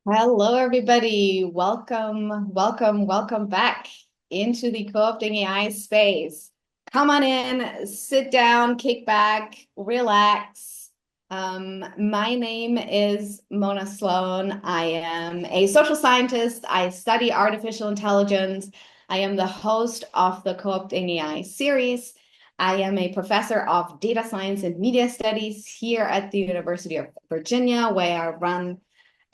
Hello, everybody. Welcome back into the co-opting AI space. Come on in, sit down, kick back, relax. My name is Mona Sloane. I am a social scientist. I study artificial intelligence. I am the host of the co-opting AI series. I am a professor of data science and media studies here at the University of Virginia, where I run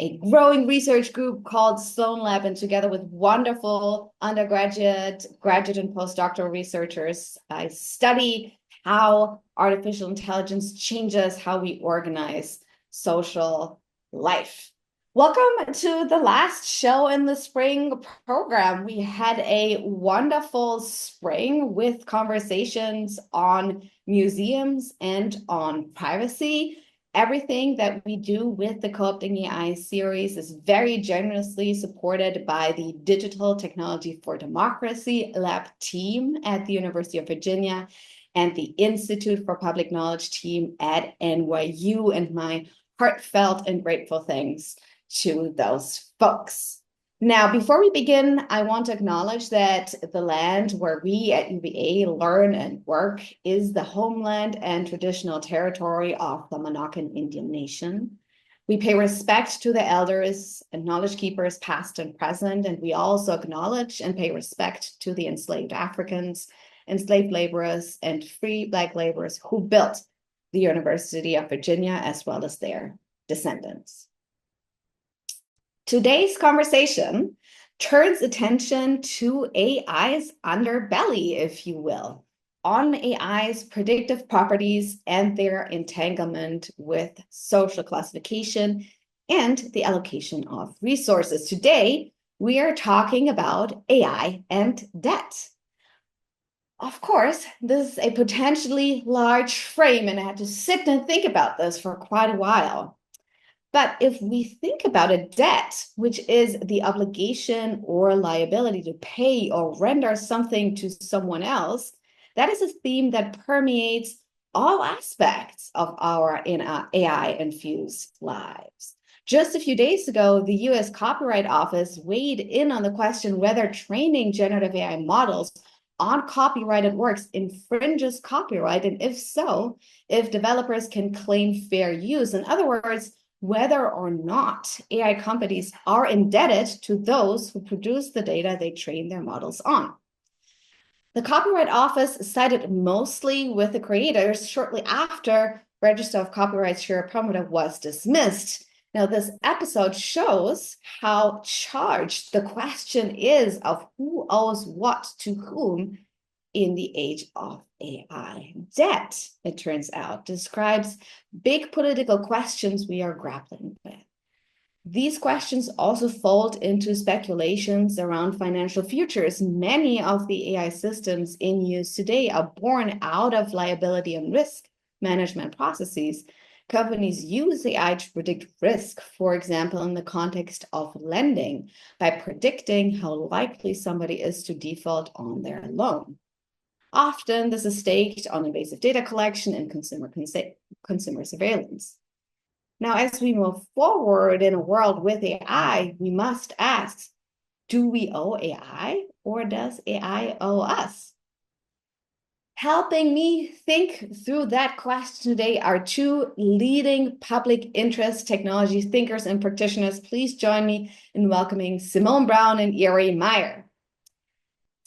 a growing research group called Sloane Lab, and together with wonderful undergraduate, graduate, and postdoctoral researchers, I study how artificial intelligence changes how we organize social life. Welcome to the last show in the spring program. We had a wonderful spring with conversations on museums and on privacy. Everything that we do with the Co-opting AI series is very generously supported by the Digital Technology for Democracy Lab team at the University of Virginia and the Institute for Public Knowledge team at NYU, and my heartfelt and grateful thanks to those folks. Now, before we begin, I want to acknowledge that the land where we at UVA learn and work is the homeland and traditional territory of the Monacan Indian Nation. We pay respect to the elders and knowledge keepers, past and present, and we also acknowledge and pay respect to the enslaved Africans, enslaved laborers, and free Black laborers who built the University of Virginia, as well as their descendants. Today's conversation turns attention to AI's underbelly, if you will, on AI's predictive properties and their entanglement with social classification and the allocation of resources. Today, we are talking about AI and debt. Of course, this is a potentially large frame, and I had to sit and think about this for quite a while. But if we think about a debt, which is the obligation or liability to pay or render something to someone else, that is a theme that permeates all aspects of our AI-infused lives. Just a few days ago, the US Copyright Office weighed in on the question whether training generative AI models on copyrighted works infringes copyright, and if so, if developers can claim fair use. In other words, whether or not AI companies are indebted to those who produce the data they train their models on. The Copyright Office sided mostly with the creators shortly after Register of Copyright Share Promota was dismissed. Now, this episode shows how charged the question is of who owes what to whom in the age of AI. Debt, it turns out, describes big political questions we are grappling with. These questions also fold into speculations around financial futures. Many of the AI systems in use today are born out of liability and risk management processes. Companies use AI to predict risk, for example, in the context of lending, by predicting how likely somebody is to default on their loan. Often, this is staked on invasive data collection and consumer surveillance. Now, as we move forward in a world with AI, we must ask, do we owe AI or does AI owe us? Helping me think through that question today are two leading public interest technology thinkers and practitioners. Please join me in welcoming Simone Browne and Yuri Meyer.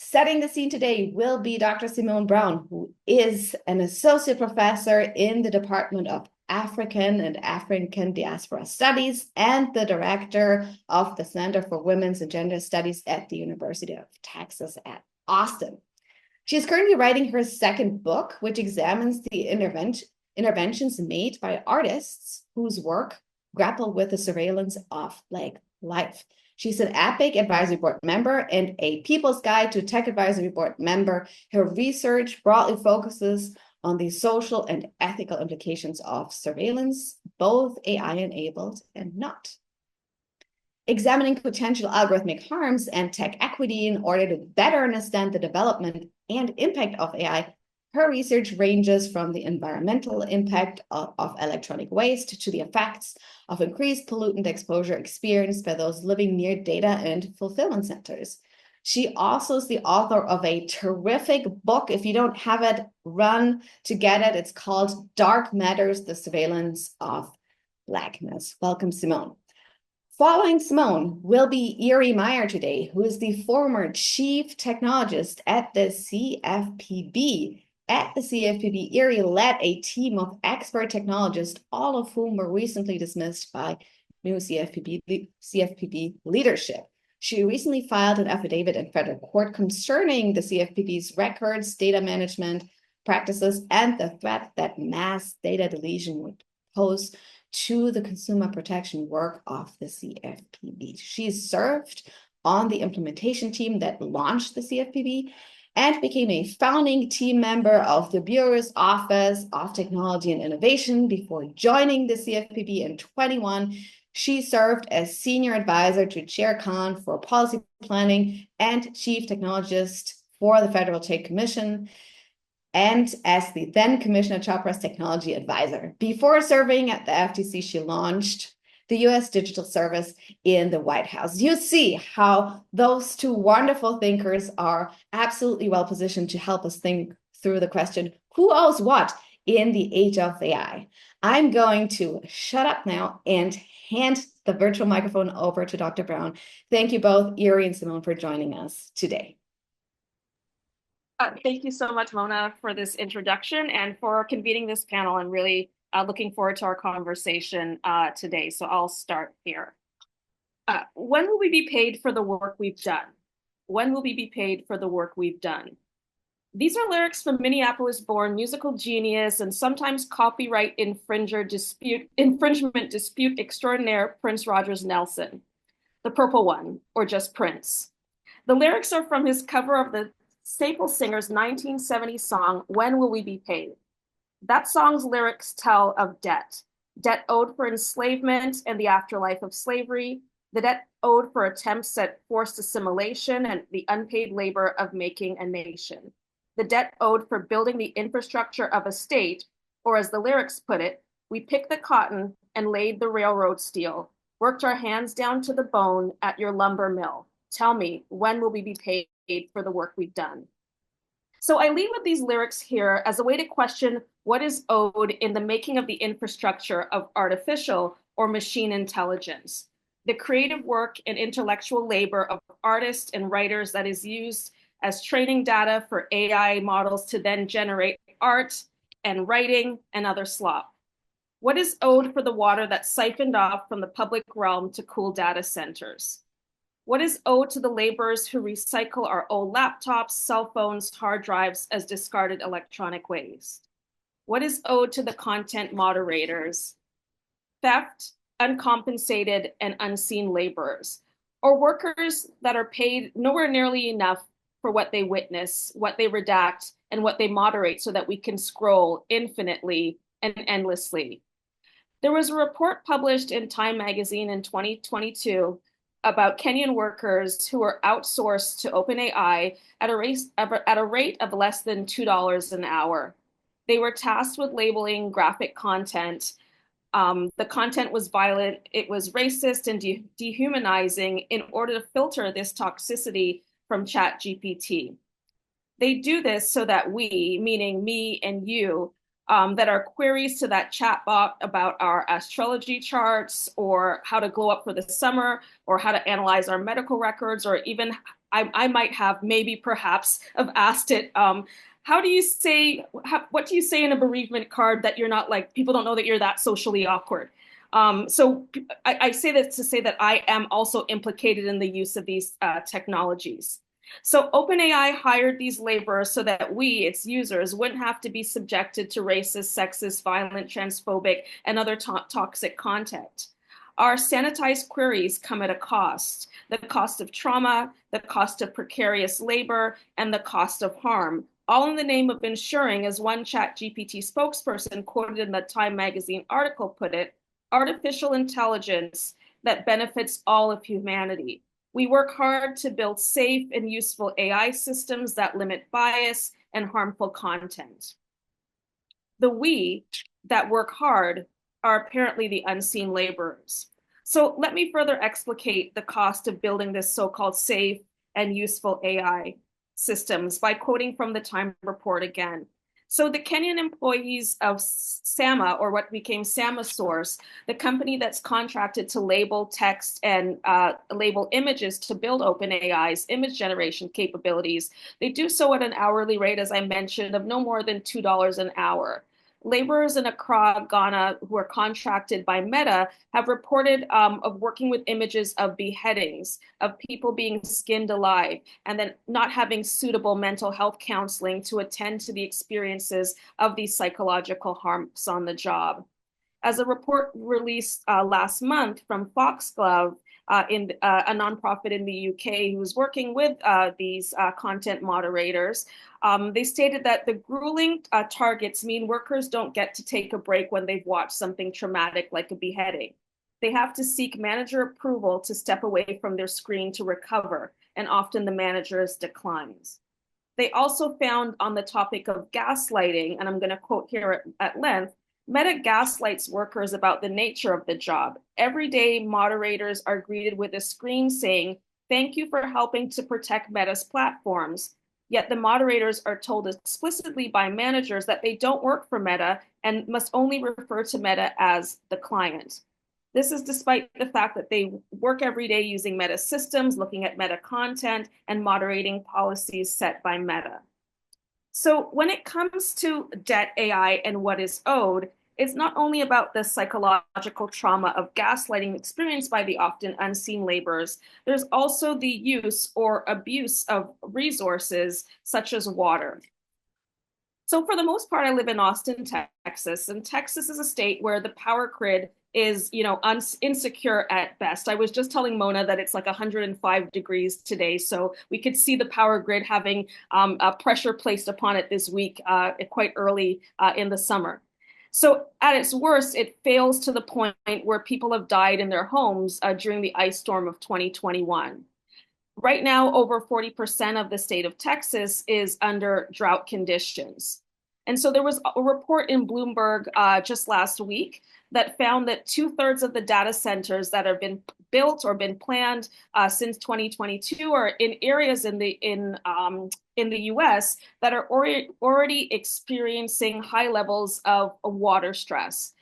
Setting the scene today will be Dr. Simone Browne, who is an associate professor in the Department of African and African Diaspora Studies and the director of the Center for Women's and Gender Studies at the University of Texas at Austin. She is currently writing her second book, which examines the interventions made by artists whose work grapple with the surveillance of Black life. She's an EPIC Advisory Board member and a People's Guide to Tech Advisory Board member. Her research broadly focuses on the social and ethical implications of surveillance, both AI-enabled and not. Examining potential algorithmic harms and tech equity in order to better understand the development and impact of AI Her research ranges from the environmental impact of electronic waste to the effects of increased pollutant exposure experienced by those living near data and fulfillment centers. She also is the author of a terrific book. If you don't have it, run to get it. It's called Dark Matters, The Surveillance of Blackness. Welcome, Simone. Following Simone will be Erie Meyer today, who is the former chief technologist at the CFPB. At the CFPB, Erie led a team of expert technologists, all of whom were recently dismissed by new CFPB leadership. She recently filed an affidavit in federal court concerning the CFPB's records, data management practices, and the threat that mass data deletion would pose to the consumer protection work of the CFPB. She served on the implementation team that launched the CFPB and became a founding team member of the Bureau's Office of Technology and Innovation before joining the CFPB in 2021. She served as senior advisor to Chair Khan for policy planning and chief technologist for the Federal Trade Commission, and as the then Commissioner Chopra's technology advisor. Before serving at the FTC, she launched the U.S. Digital Service in the White House. You see how those two wonderful thinkers are absolutely well positioned to help us think through the question, who owes what in the age of AI? I'm going to shut up now and hand the virtual microphone over to Dr. Browne. Thank you both, Erie and Simone, for joining us today. Thank you so much, Mona, for this introduction and for convening this panel. I'm really looking forward to our conversation today. So I'll start here. When will we be paid for the work we've done? When will we be paid for the work we've done? These are lyrics from Minneapolis-born musical genius and sometimes copyright infringement dispute extraordinaire Prince Rogers Nelson, the purple one, or just Prince. The lyrics are from his cover of the Staple Singer's 1970 song, When Will We Be Paid? That song's lyrics tell of debt owed for enslavement and the afterlife of slavery, the debt owed for attempts at forced assimilation and the unpaid labor of making a nation, the debt owed for building the infrastructure of a state, or as the lyrics put it, we picked the cotton and laid the railroad steel, worked our hands down to the bone at your lumber mill. Tell me, when will we be paid for the work we've done? So I lead with these lyrics here as a way to question what is owed in the making of the infrastructure of artificial or machine intelligence, the creative work and intellectual labor of artists and writers that is used as training data for AI models to then generate art and writing and other slop. What is owed for the water that's siphoned off from the public realm to cool data centers? What is owed to the laborers who recycle our old laptops, cell phones, hard drives as discarded electronic waste? What is owed to the content moderators? Theft, uncompensated, and unseen laborers, or workers that are paid nowhere nearly enough for what they witness, what they redact, and what they moderate so that we can scroll infinitely and endlessly. There was a report published in Time magazine in 2022 about Kenyan workers who were outsourced to OpenAI at a rate of less than $2 an hour. They were tasked with labeling graphic content. The content was violent, it was racist and dehumanizing in order to filter this toxicity from ChatGPT. They do this so that we, meaning me and you, that are queries to that chatbot about our astrology charts or how to glow up for the summer or how to analyze our medical records, or even I might have maybe perhaps have asked it, what do you say in a bereavement card that you're not like, people don't know that you're that socially awkward. So I say this to say that I am also implicated in the use of these technologies. So OpenAI hired these laborers so that we, its users, wouldn't have to be subjected to racist, sexist, violent, transphobic, and other toxic content. Our sanitized queries come at a cost, the cost of trauma, the cost of precarious labor, and the cost of harm, all in the name of ensuring, as one ChatGPT spokesperson quoted in the Time magazine article put it, artificial intelligence that benefits all of humanity. We work hard to build safe and useful AI systems that limit bias, and harmful content. The we that work hard are apparently the unseen laborers. So let me further explicate the cost of building this so-called safe and useful AI systems by quoting from the Time report again. So the Kenyan employees of SAMA, or what became SAMA Source, the company that's contracted to label text and label images to build OpenAI's image generation capabilities, they do so at an hourly rate, as I mentioned, of no more than $2 an hour. Laborers in Accra, Ghana, who are contracted by Meta, have reported of working with images of beheadings, of people being skinned alive, and then not having suitable mental health counseling to attend to the experiences of these psychological harms on the job. As a report released last month from Foxglove, a nonprofit in the UK who's working with these content moderators, they stated that the grueling targets mean workers don't get to take a break when they've watched something traumatic like a beheading. They have to seek manager approval to step away from their screen to recover, and often the manager's declines. They also found on the topic of gaslighting, and I'm going to quote here at length, Meta gaslights workers about the nature of the job. Every day, moderators are greeted with a screen saying, "Thank you for helping to protect Meta's platforms." Yet the moderators are told explicitly by managers that they don't work for Meta and must only refer to Meta as the client. This is despite the fact that they work every day using Meta systems, looking at Meta content, and moderating policies set by Meta. So when it comes to debt AI and what is owed, it's not only about the psychological trauma of gaslighting experienced by the often unseen laborers, there's also the use or abuse of resources such as water. So for the most part, I live in Austin, Texas, and Texas is a state where the power grid is, insecure at best. I was just telling Mona that it's like 105 degrees today, so we could see the power grid having a pressure placed upon it this week, quite early in the summer. So at its worst, it fails to the point where people have died in their homes during the ice storm of 2021. Right now, over 40% of the state of Texas is under drought conditions. And so there was a report in Bloomberg just last week that found that 2/3 of the data centers that have been built or been planned since 2022 are in areas in the U.S. that are already experiencing high levels of water stress.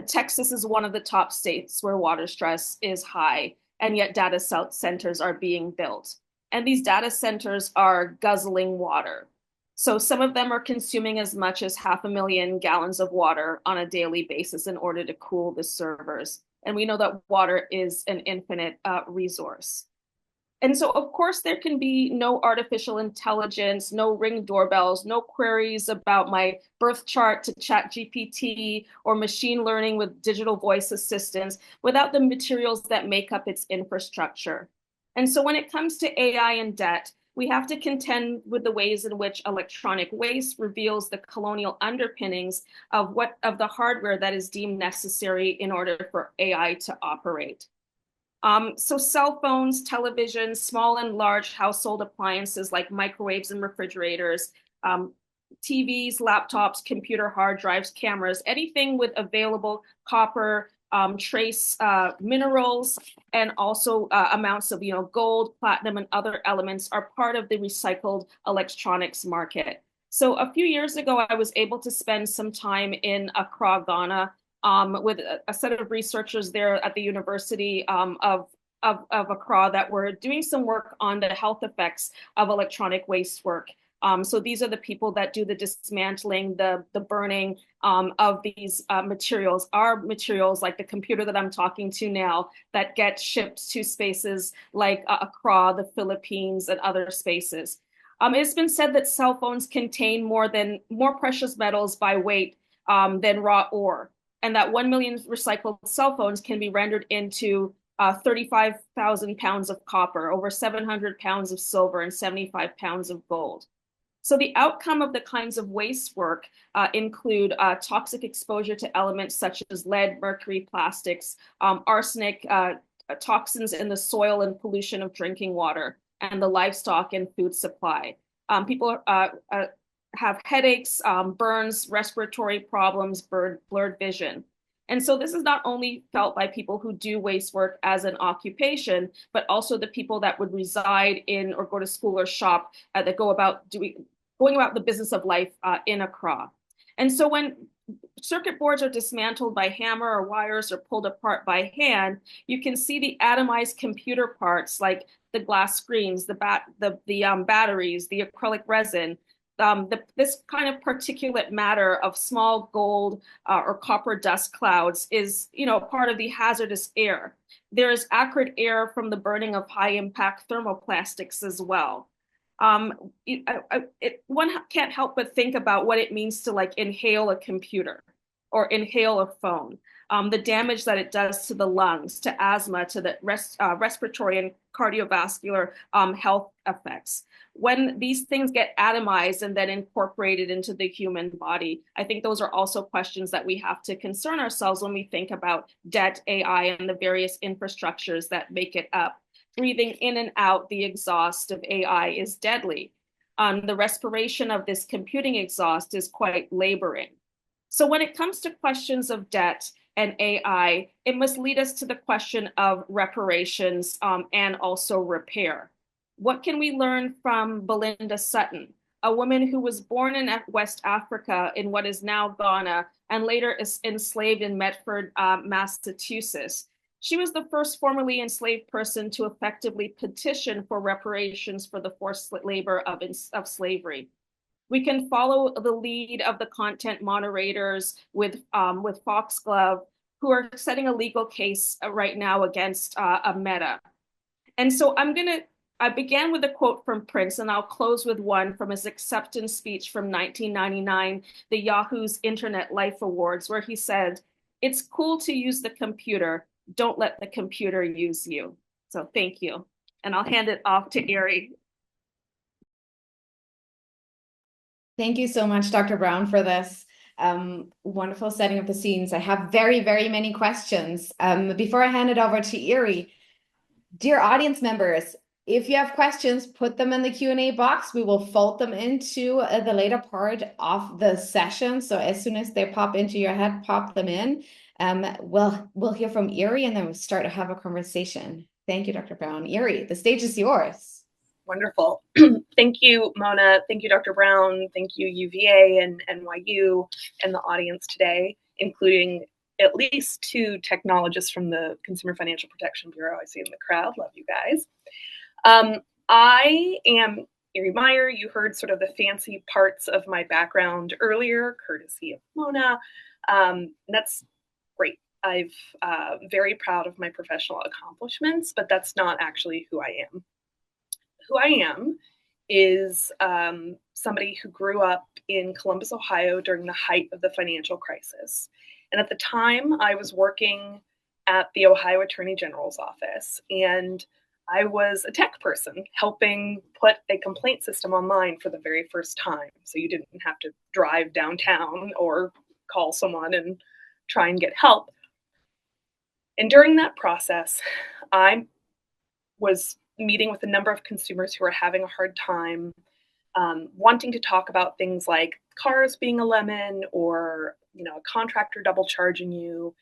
Texas is one of the top states where water stress is high, and yet data centers are being built. And these data centers are guzzling water. So some of them are consuming as much as 500,000 gallons of water on a daily basis in order to cool the servers. And we know that water is an infinite resource. And so, of course, there can be no artificial intelligence, no Ring doorbells, no queries about my birth chart to ChatGPT or machine learning with digital voice assistants without the materials that make up its infrastructure. And so when it comes to AI and debt, we have to contend with the ways in which electronic waste reveals the colonial underpinnings of the hardware that is deemed necessary in order for AI to operate. So cell phones, televisions, small and large household appliances like microwaves and refrigerators, TVs, laptops, computer hard drives, cameras, anything with available copper, trace minerals, and also amounts of gold, platinum, and other elements are part of the recycled electronics market. So a few years ago, I was able to spend some time in Accra, Ghana, with a set of researchers there at the University of Accra that were doing some work on the health effects of electronic waste work. So these are the people that do the dismantling, the burning of these materials, are materials like the computer that I'm talking to now that get shipped to spaces like Accra, the Philippines, and other spaces. It's been said that cell phones contain more precious metals by weight than raw ore, and that 1 million recycled cell phones can be rendered into 35,000 pounds of copper, over 700 pounds of silver, and 75 pounds of gold. So the outcome of the kinds of waste work include toxic exposure to elements such as lead, mercury, plastics, arsenic, toxins in the soil, and pollution of drinking water, and the livestock and food supply. have headaches, burns, respiratory problems, blurred vision. And so this is not only felt by people who do waste work as an occupation, but also the people that would reside in or go to school or shop that going about the business of life in Accra. And so when circuit boards are dismantled by hammer or wires or pulled apart by hand, you can see the atomized computer parts like the glass screens, the batteries, the acrylic resin, this kind of particulate matter of small gold or copper dust clouds is, part of the hazardous air. There is acrid air from the burning of high impact thermoplastics as well. One can't help but think about what it means to like inhale a computer or inhale a phone. The damage that it does to the lungs, to asthma, to the respiratory and cardiovascular health effects. When these things get atomized and then incorporated into the human body, I think those are also questions that we have to concern ourselves when we think about debt, AI, and the various infrastructures that make it up. Breathing in and out the exhaust of AI is deadly. The respiration of this computing exhaust is quite laboring. So when it comes to questions of debt and AI, it must lead us to the question of reparations and also repair. What can we learn from Belinda Sutton, a woman who was born in West Africa in what is now Ghana and later is enslaved in Medford, Massachusetts? She was the first formerly enslaved person to effectively petition for reparations for the forced labor of slavery. We can follow the lead of the content moderators with Foxglove, who are setting a legal case right now against a Meta. And so I began with a quote from Prince, and I'll close with one from his acceptance speech from 1999, the Yahoo's Internet Life Awards, where he said, "It's cool to use the computer. Don't let the computer use you." So thank you. And I'll hand it off to Erie. Thank you so much, Dr. Browne, for this wonderful setting of the scenes. I have very, very many questions. Before I hand it over to Erie, dear audience members, if you have questions, put them in the Q&A box. We will fold them into the later part of the session. So as soon as they pop into your head, pop them in. We'll hear from Erie and then we'll start to have a conversation. Thank you, Dr. Browne. Erie, the stage is yours. Wonderful. Thank you, Mona. Thank you, Dr. Browne. Thank you, UVA and NYU and the audience today, including at least 2 technologists from the Consumer Financial Protection Bureau I see in the crowd. Love you guys. I am Erie Meyer. You heard sort of the fancy parts of my background earlier, courtesy of Mona. That's great. I'm very proud of my professional accomplishments, but that's not actually who I am. Who I am is somebody who grew up in Columbus, Ohio during the height of the financial crisis. And at the time, I was working at the Ohio Attorney General's office, and I was a tech person helping put a complaint system online for the very first time. So you didn't have to drive downtown or call someone and try and get help. And during that process, I was meeting with a number of consumers who are having a hard time, wanting to talk about things like cars being a lemon or, a contractor double charging you.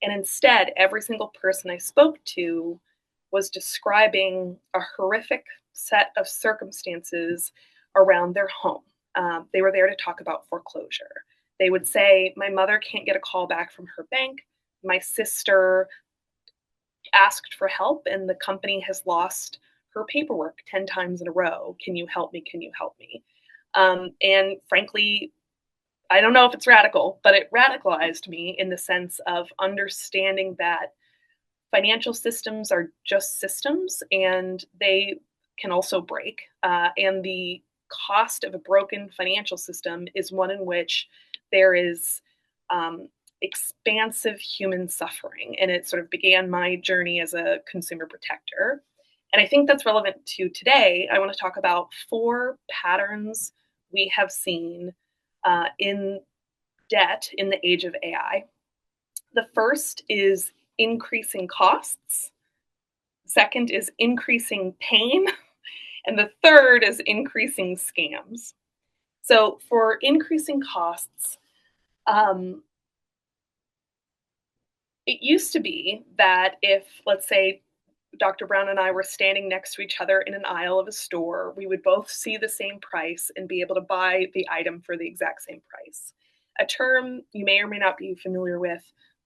And instead, every single person I spoke to was describing a horrific set of circumstances around their home. They were there to talk about foreclosure. They would say, "My mother can't get a call back from her bank. My sister asked for help and the company has lost her paperwork 10 times in a row. Can you help me? Can you help me?" And frankly, I don't know if it's radical, but it radicalized me in the sense of understanding that financial systems are just systems and they can also break. And the cost of a broken financial system is one in which there is expansive human suffering. And it sort of began my journey as a consumer protector. And I think that's relevant to today. I want to talk about 4 patterns we have seen in debt in the age of AI. The first is increasing costs. Second is increasing pain. And the third is increasing scams. So for increasing costs, it used to be that if, let's say, Dr. Browne and I were standing next to each other in an aisle of a store, we would both see the same price and be able to buy the item for the exact same price. A term you may or may not be familiar with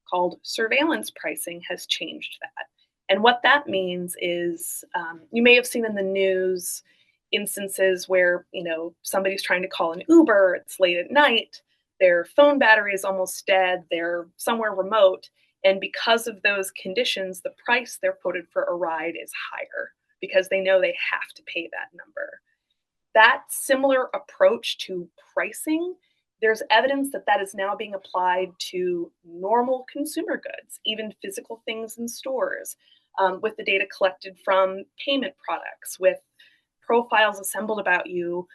called surveillance pricing has changed that. And what that means is you may have seen in the news instances where, somebody's trying to call an Uber, it's late at night, their phone battery is almost dead, they're somewhere remote, and because of those conditions, the price they're quoted for a ride is higher because they know they have to pay that number. That similar approach to pricing, there's evidence that that is now being applied to normal consumer goods, even physical things in stores, with the data collected from payment products, with profiles assembled about you.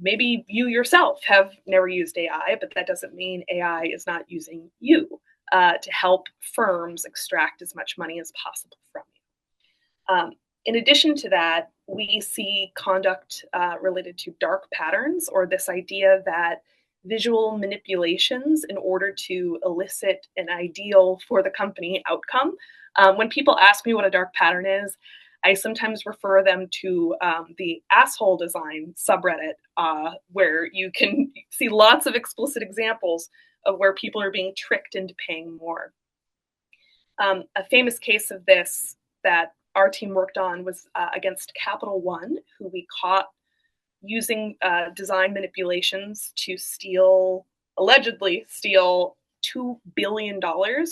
Maybe you yourself have never used AI, but that doesn't mean AI is not using you to help firms extract as much money as possible from you. In addition to that, we see conduct related to dark patterns, or this idea that visual manipulations in order to elicit an ideal for the company outcome. When people ask me what a dark pattern is, I sometimes refer them to the asshole design subreddit, where you can see lots of explicit examples of where people are being tricked into paying more. A famous case of this that our team worked on was against Capital One, who we caught using design manipulations to allegedly steal $2 billion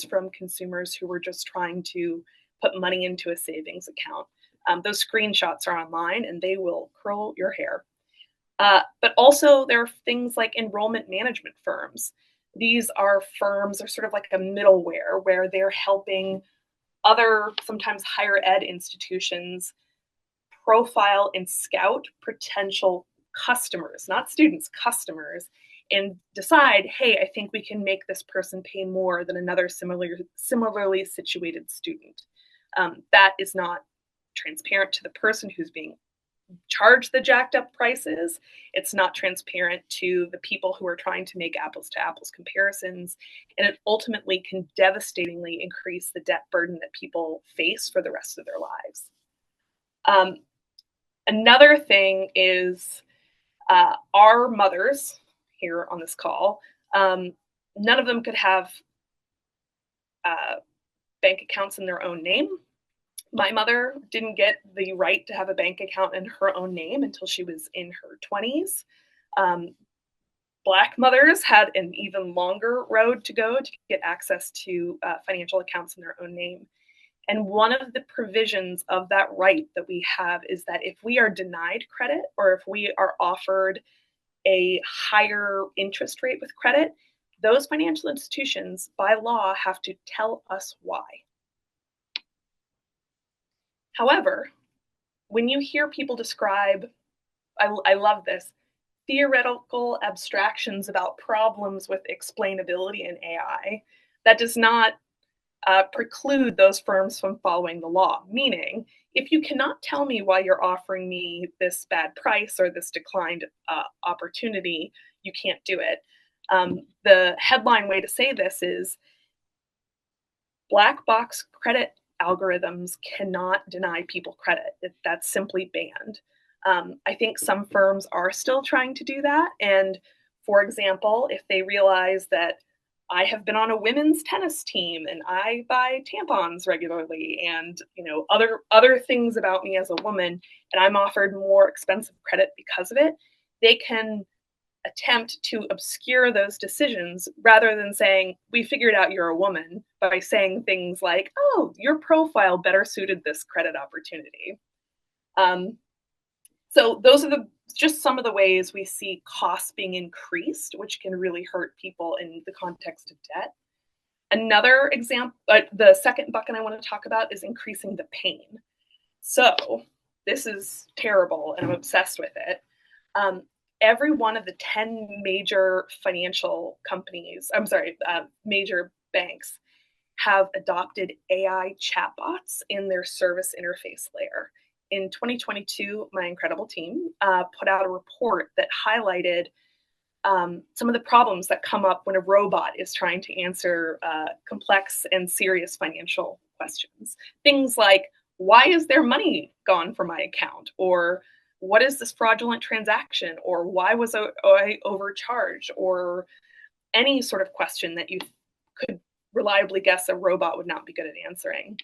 from consumers who were just trying to put money into a savings account. Those screenshots are online and they will curl your hair. But also there are things like enrollment management firms. These are firms are sort of like a middleware where they're helping other, sometimes higher ed institutions profile and scout potential customers, not students, customers, and decide, hey, I think we can make this person pay more than another similarly situated student. That is not transparent to the person who's being charged the jacked up prices. It's not transparent to the people who are trying to make apples to apples comparisons. And it ultimately can devastatingly increase the debt burden that people face for the rest of their lives. Another thing is our mothers here on this call, none of them could have bank accounts in their own name. My mother didn't get the right to have a bank account in her own name until she was in her 20s. Black mothers had an even longer road to go to get access to financial accounts in their own name. And one of the provisions of that right that we have is that if we are denied credit or if we are offered a higher interest rate with credit, those financial institutions by law have to tell us why. However, when you hear people describe, I love this, theoretical abstractions about problems with explainability in AI, that does not preclude those firms from following the law. Meaning, if you cannot tell me why you're offering me this bad price or this declined opportunity, you can't do it. The headline way to say this is black box credit algorithms cannot deny people credit. That's simply banned. I think some firms are still trying to do that. And for example, if they realize that I have been on a women's tennis team and I buy tampons regularly and other things about me as a woman, and I'm offered more expensive credit because of it, they can attempt to obscure those decisions rather than saying, we figured out you're a woman, by saying things like, oh, your profile better suited this credit opportunity. So those are just some of the ways we see costs being increased, which can really hurt people in the context of debt. Another example, the second bucket I want to talk about is increasing the pain. So this is terrible and I'm obsessed with it. Every one of the 10 major financial companies, major banks have adopted AI chatbots in their service interface layer. in 2022, my incredible team put out a report that highlighted some of the problems that come up when a robot is trying to answer complex and serious financial questions. Things like, why is there money gone from my account? Or what is this fraudulent transaction? Or why was I overcharged? Or any sort of question that you could reliably guess a robot would not be good at answering.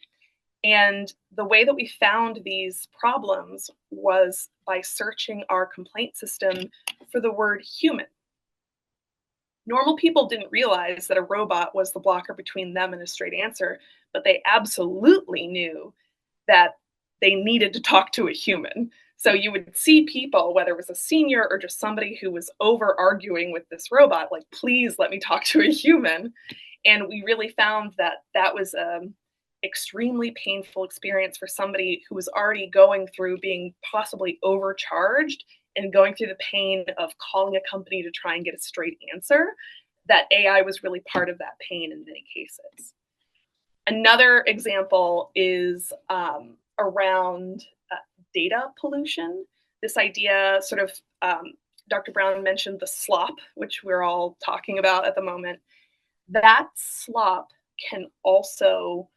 And the way that we found these problems was by searching our complaint system for the word human. Normal people didn't realize that a robot was the blocker between them and a straight answer, but they absolutely knew that they needed to talk to a human. So you would see people, whether it was a senior or just somebody who was over arguing with this robot, like, please let me talk to a human. And we really found that that was an extremely painful experience for somebody who was already going through being possibly overcharged and going through the pain of calling a company to try and get a straight answer. That AI was really part of that pain in many cases. Another example is around data pollution. This idea sort of, Dr. Browne mentioned the slop, which we're all talking about at the moment. That slop can also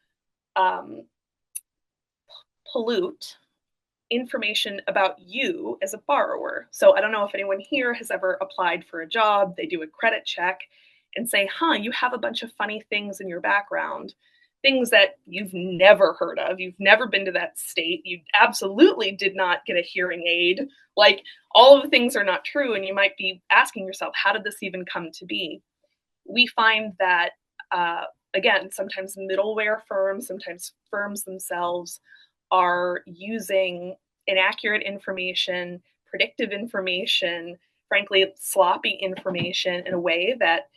pollute information about you as a borrower. So I don't know if anyone here has ever applied for a job. They do a credit check and say, you have a bunch of funny things in your background, things that you've never heard of. You've never been to that state. You absolutely did not get a hearing aid. Like, all of the things are not true. And you might be asking yourself, how did this even come to be? We find that, again, sometimes middleware firms, sometimes firms themselves are using inaccurate information, predictive information, frankly, sloppy information in a way that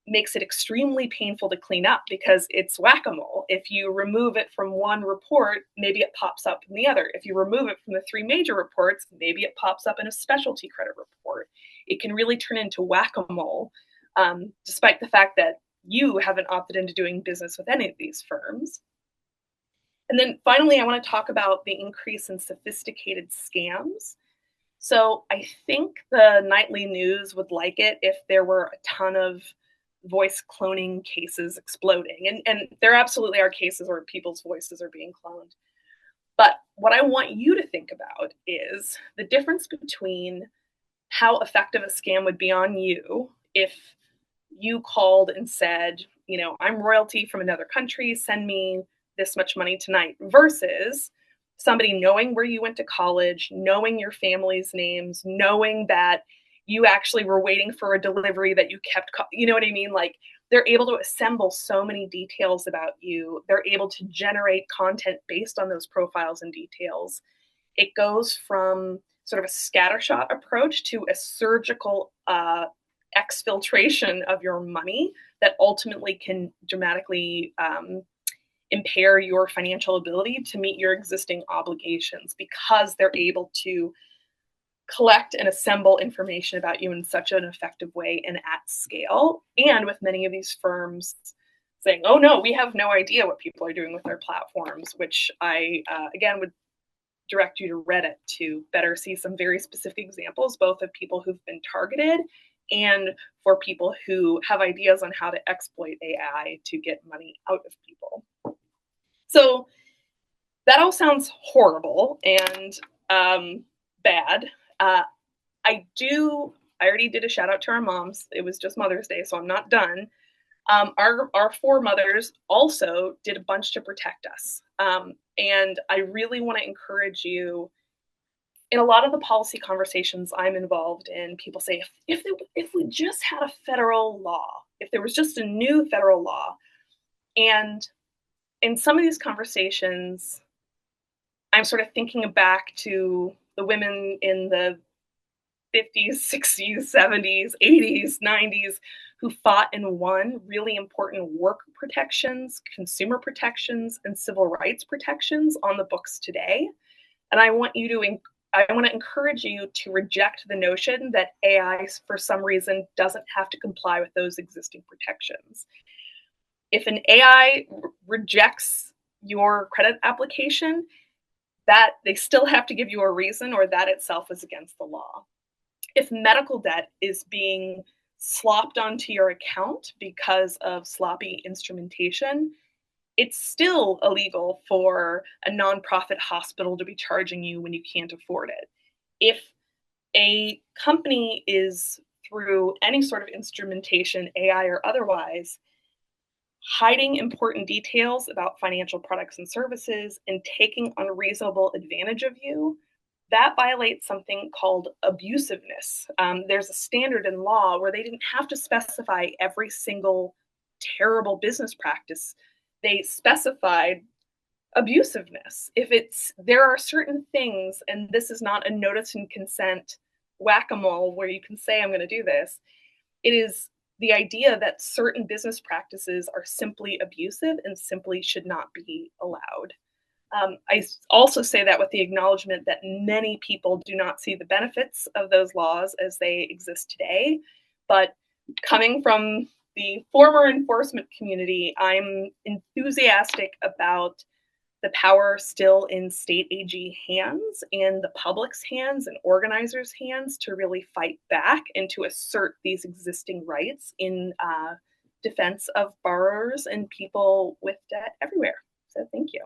makes it extremely painful to clean up because it's whack-a-mole. If you remove it from one report, maybe it pops up in the other. If you remove it from the 3 major reports, maybe it pops up in a specialty credit report. It can really turn into whack-a-mole, despite the fact that you haven't opted into doing business with any of these firms. And then finally, I want to talk about the increase in sophisticated scams. So I think the nightly news would like it if there were a ton of voice cloning cases exploding. And there absolutely are cases where people's voices are being cloned. But what I want you to think about is the difference between how effective a scam would be on you if you called and said, I'm royalty from another country, send me this much money tonight, versus somebody knowing where you went to college, knowing your family's names, knowing that you actually were waiting for a delivery that you kept, you know what I mean? Like, they're able to assemble so many details about you. They're able to generate content based on those profiles and details. It goes from sort of a scattershot approach to a surgical exfiltration of your money that ultimately can dramatically impair your financial ability to meet your existing obligations, because they're able to collect and assemble information about you in such an effective way and at scale. And with many of these firms saying, oh no, we have no idea what people are doing with their platforms, which I, again, would direct you to Reddit to better see some very specific examples, both of people who've been targeted and for people who have ideas on how to exploit AI to get money out of people. So that all sounds horrible and bad. I already did a shout out to our moms. It was just Mother's Day, so I'm not done. Our 4 mothers also did a bunch to protect us. And I really want to encourage you, in a lot of the policy conversations I'm involved in, people say, if we just had a federal law, if there was just a new federal law. And in some of these conversations, I'm sort of thinking back to the women in the 50s, 60s, 70s, 80s, 90s who fought and won really important work protections, consumer protections, and civil rights protections on the books today. And I want to encourage you to reject the notion that AI, for some reason, doesn't have to comply with those existing protections. If an AI rejects your credit application, that they still have to give you a reason, or that itself is against the law. If medical debt is being slopped onto your account because of sloppy instrumentation, it's still illegal for a nonprofit hospital to be charging you when you can't afford it. If a company is, through any sort of instrumentation, AI or otherwise, hiding important details about financial products and services and taking unreasonable advantage of you, that violates something called abusiveness. There's a standard in law where they didn't have to specify every single terrible business practice. They specified abusiveness. There are certain things, and this is not a notice and consent whack-a-mole where you can say, I'm going to do this. It is the idea that certain business practices are simply abusive and simply should not be allowed. I also say that with the acknowledgement that many people do not see the benefits of those laws as they exist today. But coming from the former enforcement community, I'm enthusiastic about the power still in state AG hands and the public's hands and organizers' hands to really fight back and to assert these existing rights in defense of borrowers and people with debt everywhere. So thank you.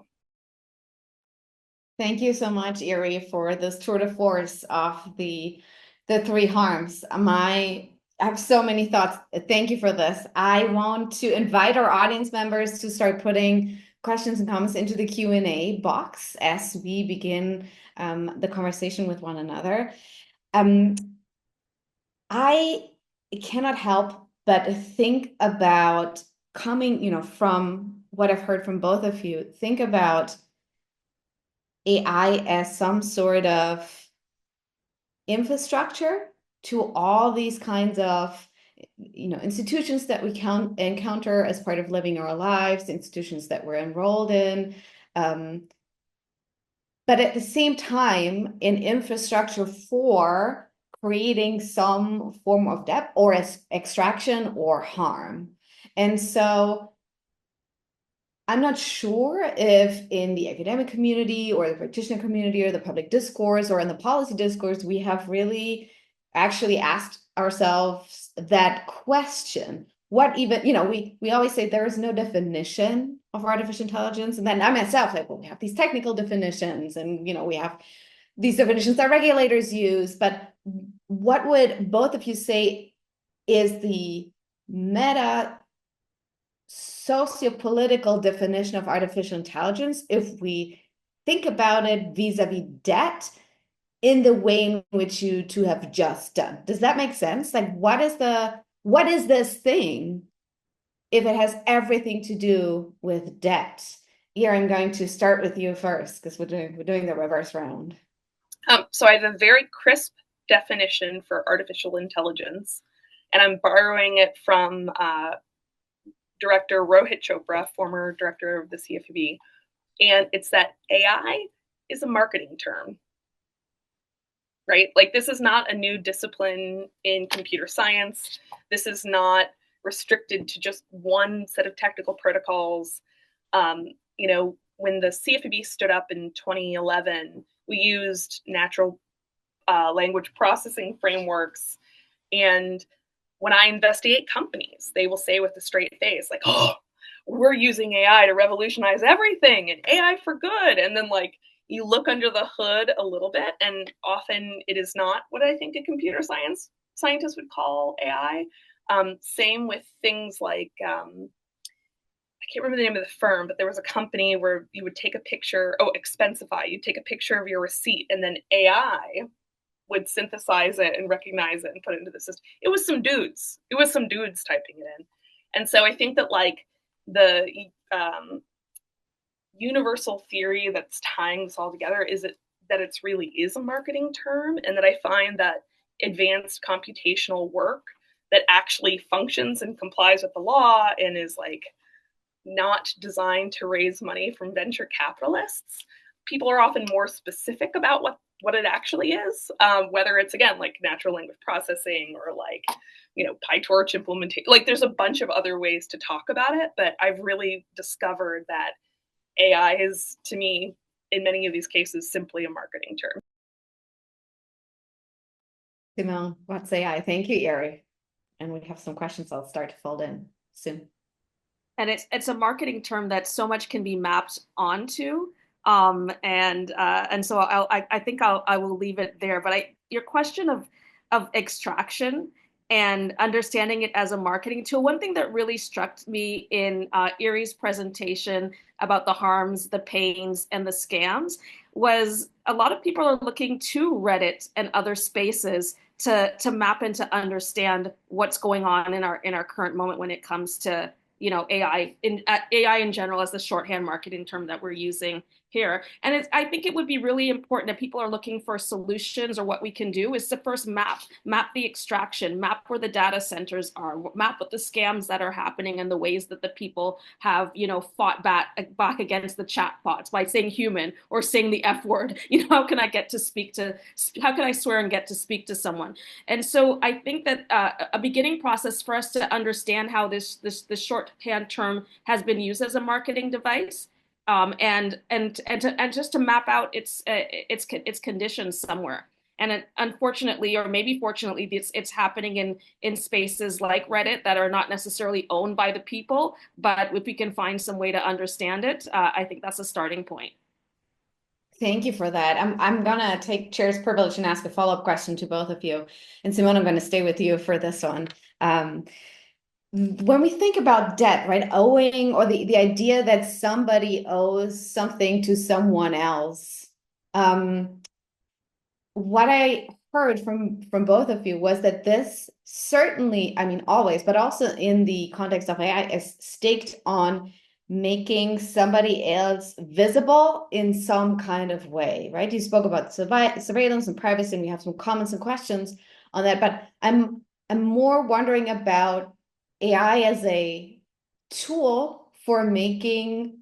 Thank you so much, Erie, for this tour de force of the three harms. I have so many thoughts. Thank you for this. I want to invite our audience members to start putting questions and comments into the Q&A box as we begin the conversation with one another. I cannot help but think about coming, from what I've heard from both of you, think about AI as some sort of infrastructure to all these kinds of institutions that we encounter as part of living our lives, institutions that we're enrolled in. But at the same time, an infrastructure for creating some form of debt or extraction or harm. And so I'm not sure if in the academic community or the practitioner community or the public discourse or in the policy discourse, we have really actually asked ourselves that question. What even, we always say there is no definition of artificial intelligence. And then I myself, we have these technical definitions and, we have these definitions that regulators use. But what would both of you say is the meta sociopolitical definition of artificial intelligence if we think about it vis-a-vis debt in the way in which you two have just done? Does that make sense? Like, what is this thing if it has everything to do with debt? Here, I'm going to start with you first because we're doing the reverse round. So I have a very crisp definition for artificial intelligence, and I'm borrowing it from Director Rohit Chopra, former director of the CFPB, and it's that AI is a marketing term, right? Like, this is not a new discipline in computer science. This is not restricted to just one set of technical protocols. When the CFPB stood up in 2011, we used natural language processing frameworks. And when I investigate companies, they will say with a straight face, like, oh, we're using AI to revolutionize everything and AI for good. And then, you look under the hood a little bit, and often it is not what I think a computer scientist would call AI. Same with things like, I can't remember the name of the firm, but there was a company where you would take a picture, Expensify, you'd take a picture of your receipt, and then AI would synthesize it and recognize it and put it into the system. It was some dudes typing it in. And so I think that the universal theory that's tying this all together is that it really is a marketing term, and that I find that advanced computational work that actually functions and complies with the law and is not designed to raise money from venture capitalists, people are often more specific about what it actually is, whether it's, again, natural language processing or PyTorch implementation. There's a bunch of other ways to talk about it, but I've really discovered that AI is, to me, in many of these cases, simply a marketing term. Simone, what's AI? Thank you, Erie. And we have some questions I'll start to fold in soon. And it's a marketing term that so much can be mapped onto. And so I think I will leave it there. But your question of extraction and understanding it as a marketing tool, one thing that really struck me in Erie's presentation about the harms, the pains, and the scams was a lot of people are looking to Reddit and other spaces to map and to understand what's going on in our current moment when it comes to AI in general as the shorthand marketing term that we're using here. And I think it would be really important that people are looking for solutions, or what we can do is to first map the extraction, map where the data centers are, map what the scams that are happening and the ways that the people have, fought back against the chatbots by saying human or saying the F word. How can I swear and get to speak to someone? And so I think that a beginning process for us to understand how this shorthand term has been used as a marketing device, and just to map out its conditions somewhere. And unfortunately, or maybe fortunately, it's happening in spaces like Reddit that are not necessarily owned by the people. But if we can find some way to understand it, I think that's a starting point. Thank you for that. I'm gonna take chair's privilege and ask a follow-up question to both of you. And Simone, I'm going to stay with you for this one. When we think about debt, right, owing, or the idea that somebody owes something to someone else, what I heard from both of you was that this certainly, I mean, always, but also in the context of AI, is staked on making somebody else visible in some kind of way, right? You spoke about surveillance and privacy, and we have some comments and questions on that, but I'm more wondering about AI as a tool for making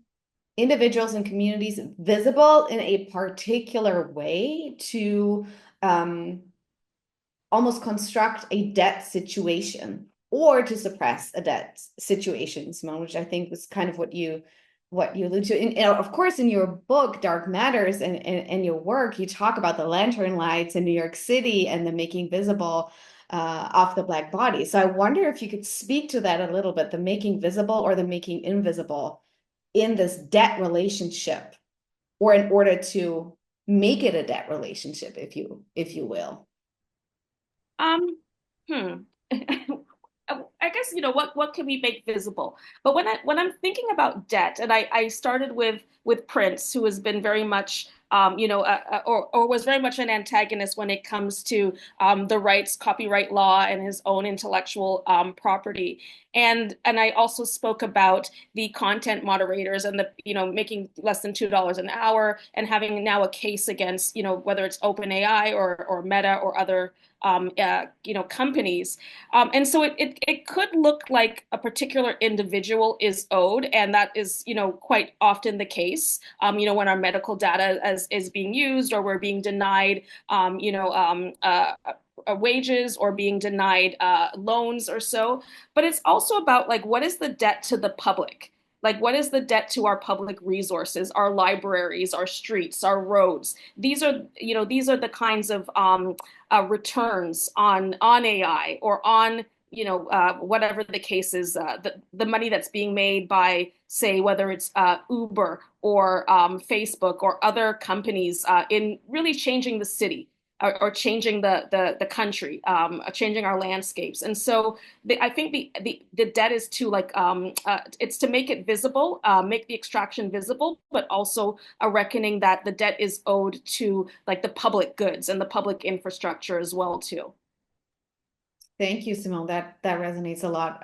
individuals and communities visible in a particular way to almost construct a debt situation or to suppress a debt situation, Simone, which I think was kind of what you allude to. And of course, in your book, Dark Matters, and your work, you talk about the lantern lights in New York City and the making visible of the Black body. So I wonder if you could speak to that a little bit, the making visible or the making invisible in this debt relationship, or in order to make it a debt relationship, if you will. I guess, what can we make visible? But when I'm thinking about debt, and I started with Prince, who has been very much or was very much an antagonist when it comes to the rights, copyright law, and his own intellectual property. And I also spoke about the content moderators and the making less than $2 an hour, and having now a case against whether it's OpenAI or Meta or other companies. And so it could look like a particular individual is owed, and that is quite often the case. When our medical data is being used, or we're being denied wages, or being denied loans or so. But it's also about, like, what is the debt to the public? Like, what is the debt to our public resources, our libraries, our streets, our roads? These are the kinds of returns on AI, or on whatever the case is, the money that's being made by, say, whether it's Uber or Facebook or other companies in really changing the city, or changing the country, changing our landscapes. And so I think the debt is to, like, it's to make it visible, make the extraction visible, but also a reckoning that the debt is owed to, like, the public goods and the public infrastructure as well too. Thank you, Simone. That resonates a lot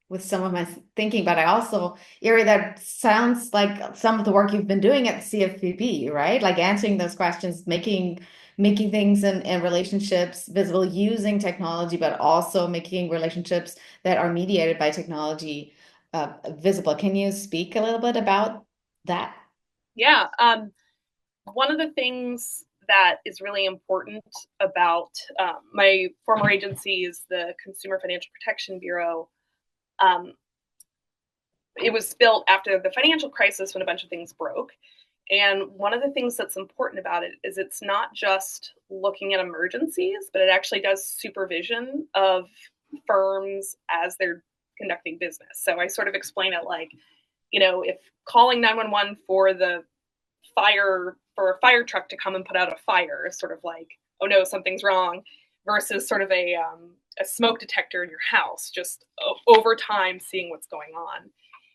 with some of my thinking, but I also, Erie, that sounds like some of the work you've been doing at CFPB, right? Like answering those questions, making things and relationships visible using technology, but also making relationships that are mediated by technology visible. Can you speak a little bit about that? Yeah. One of the things that is really important about my former agency is the Consumer Financial Protection Bureau. It was built after the financial crisis when a bunch of things broke. And one of the things that's important about it is it's not just looking at emergencies, but it actually does supervision of firms as they're conducting business. So I sort of explain it like, if calling 911 for the for a fire truck to come and put out a fire is sort of like, oh no, something's wrong, versus sort of a smoke detector in your house, just over time seeing what's going on.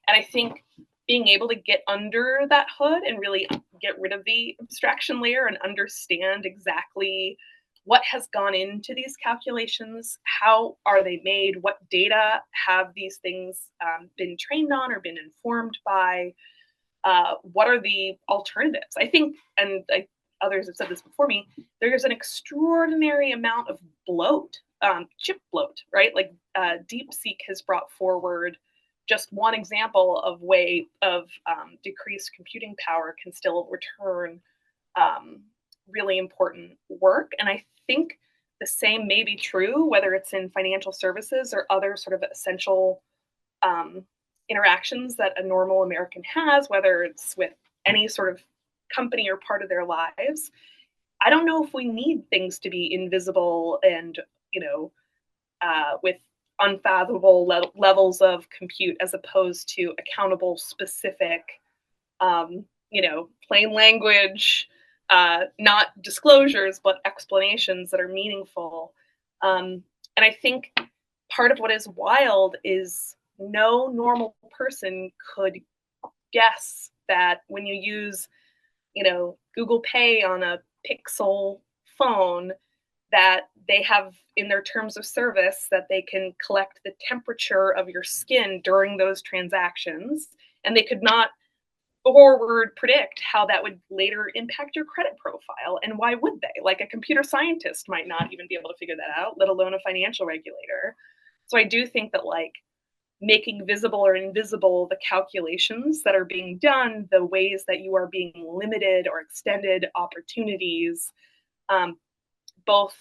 And I think being able to get under that hood and really get rid of the abstraction layer and understand exactly what has gone into these calculations, how are they made, what data have these things been trained on or been informed by, what are the alternatives? I think, and others have said this before me, there's an extraordinary amount of bloat, chip bloat, right? Like DeepSeek has brought forward just one example of way of decreased computing power can still return really important work. And I think the same may be true, whether it's in financial services or other sort of essential interactions that a normal American has, whether it's with any sort of company or part of their lives. I don't know if we need things to be invisible and, with unfathomable levels of compute as opposed to accountable, specific, plain language, not disclosures, but explanations that are meaningful. And I think part of what is wild is no normal person could guess that when you use, Google Pay on a Pixel phone, that they have in their terms of service that they can collect the temperature of your skin during those transactions, and they could not forward predict how that would later impact your credit profile. And why would they? Like a computer scientist might not even be able to figure that out, let alone a financial regulator. So I do think that making visible or invisible the calculations that are being done, the ways that you are being limited or extended opportunities, both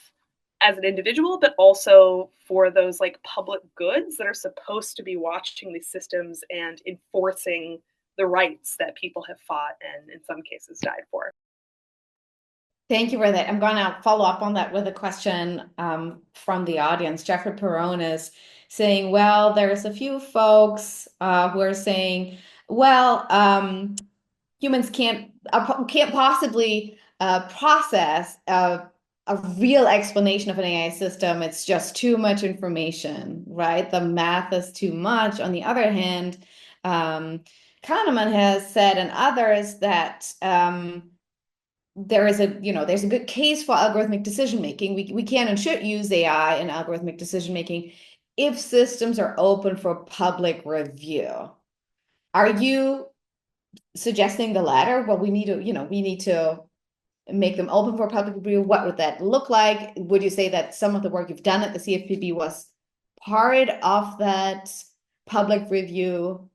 as an individual, but also for those public goods that are supposed to be watching these systems and enforcing the rights that people have fought and in some cases died for. Thank you for that. I'm going to follow up on that with a question from the audience. Jeffrey Perone is saying, well, there's a few folks who are saying, well, humans can't possibly process a real explanation of an AI system. It's just too much information, right? The math is too much. On the other hand, Kahneman has said, and others, that there's a good case for algorithmic decision making. We can and should use AI in algorithmic decision making if systems are open for public review. Are you suggesting the latter? Well, we need to make them open for public review. What would that look like? Would you say that some of the work you've done at the CFPB was part of that public review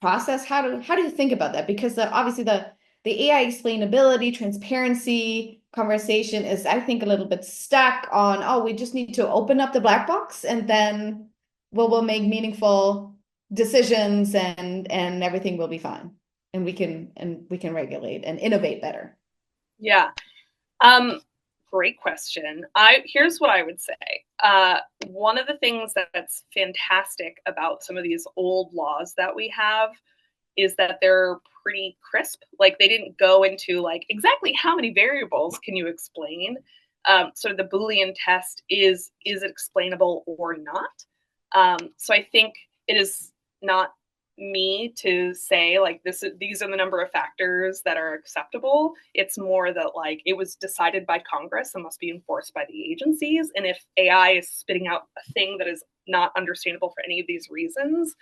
process? How do you think about that? Because obviously the AI explainability, transparency conversation is, I think, a little bit stuck on, oh, we just need to open up the black box and then we'll make meaningful decisions and everything will be fine. And we can regulate and innovate better. Yeah. Great question. Here's what I would say. One of the things that's fantastic about some of these old laws that we have is that they're pretty crisp. Like they didn't go into exactly how many variables can you explain. So the Boolean test is it explainable or not? So I think it is not me to say these are the number of factors that are acceptable. It's more that it was decided by Congress and must be enforced by the agencies. And if AI is spitting out a thing that is not understandable for any of these reasons,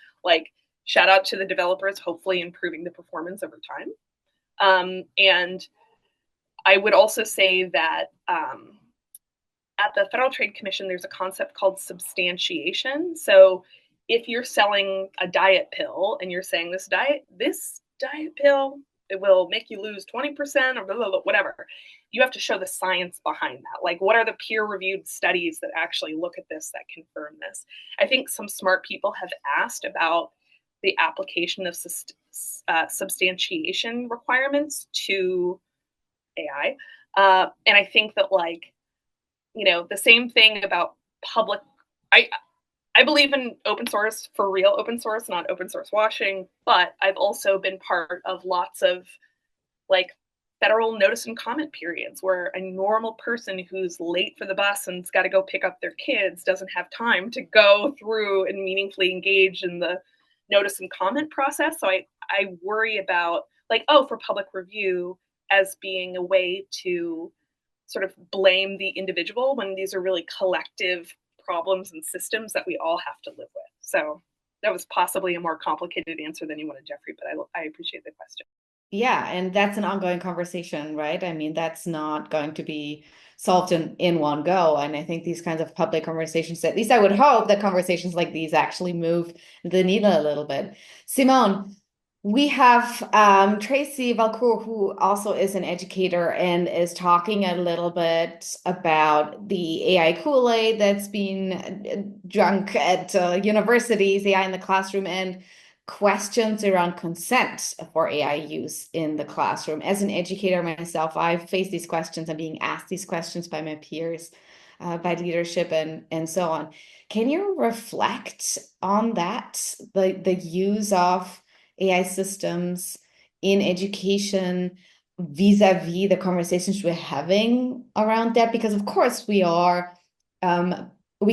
shout out to the developers, hopefully improving the performance over time. And I would also say that at the Federal Trade Commission, there's a concept called substantiation. So if you're selling a diet pill and you're saying this diet pill, it will make you lose 20% or blah, blah, blah, whatever, you have to show the science behind that. What are the peer-reviewed studies that actually look at this, that confirm this? I think some smart people have asked about the application of substantiation requirements to AI. And I think that, like, the same thing about public, I believe in open source, for real open source, not open source washing, but I've also been part of lots of, like, federal notice and comment periods where a normal person who's late for the bus and's got to go pick up their kids doesn't have time to go through and meaningfully engage in the notice and comment process. So I worry about, like, for public review as being a way to sort of blame the individual when these are really collective problems and systems that we all have to live with. So that was possibly a more complicated answer than you wanted, Jeffrey, but I appreciate the question. Yeah, and that's an ongoing conversation, right? I mean, that's not going to be solved in one go. And I think these kinds of public conversations, at least I would hope that conversations like these actually move the needle a little bit. Simone, we have Tracy Valcourt, who also is an educator and is talking a little bit about the AI Kool-Aid that's been drunk at universities, AI in the classroom, and questions around consent for AI use in the classroom. As an educator myself, I've faced these questions. I'm being asked these questions by my peers, by leadership, and so on. Can you reflect on that, the use of AI systems in education vis-a-vis the conversations we're having around that? Because of course we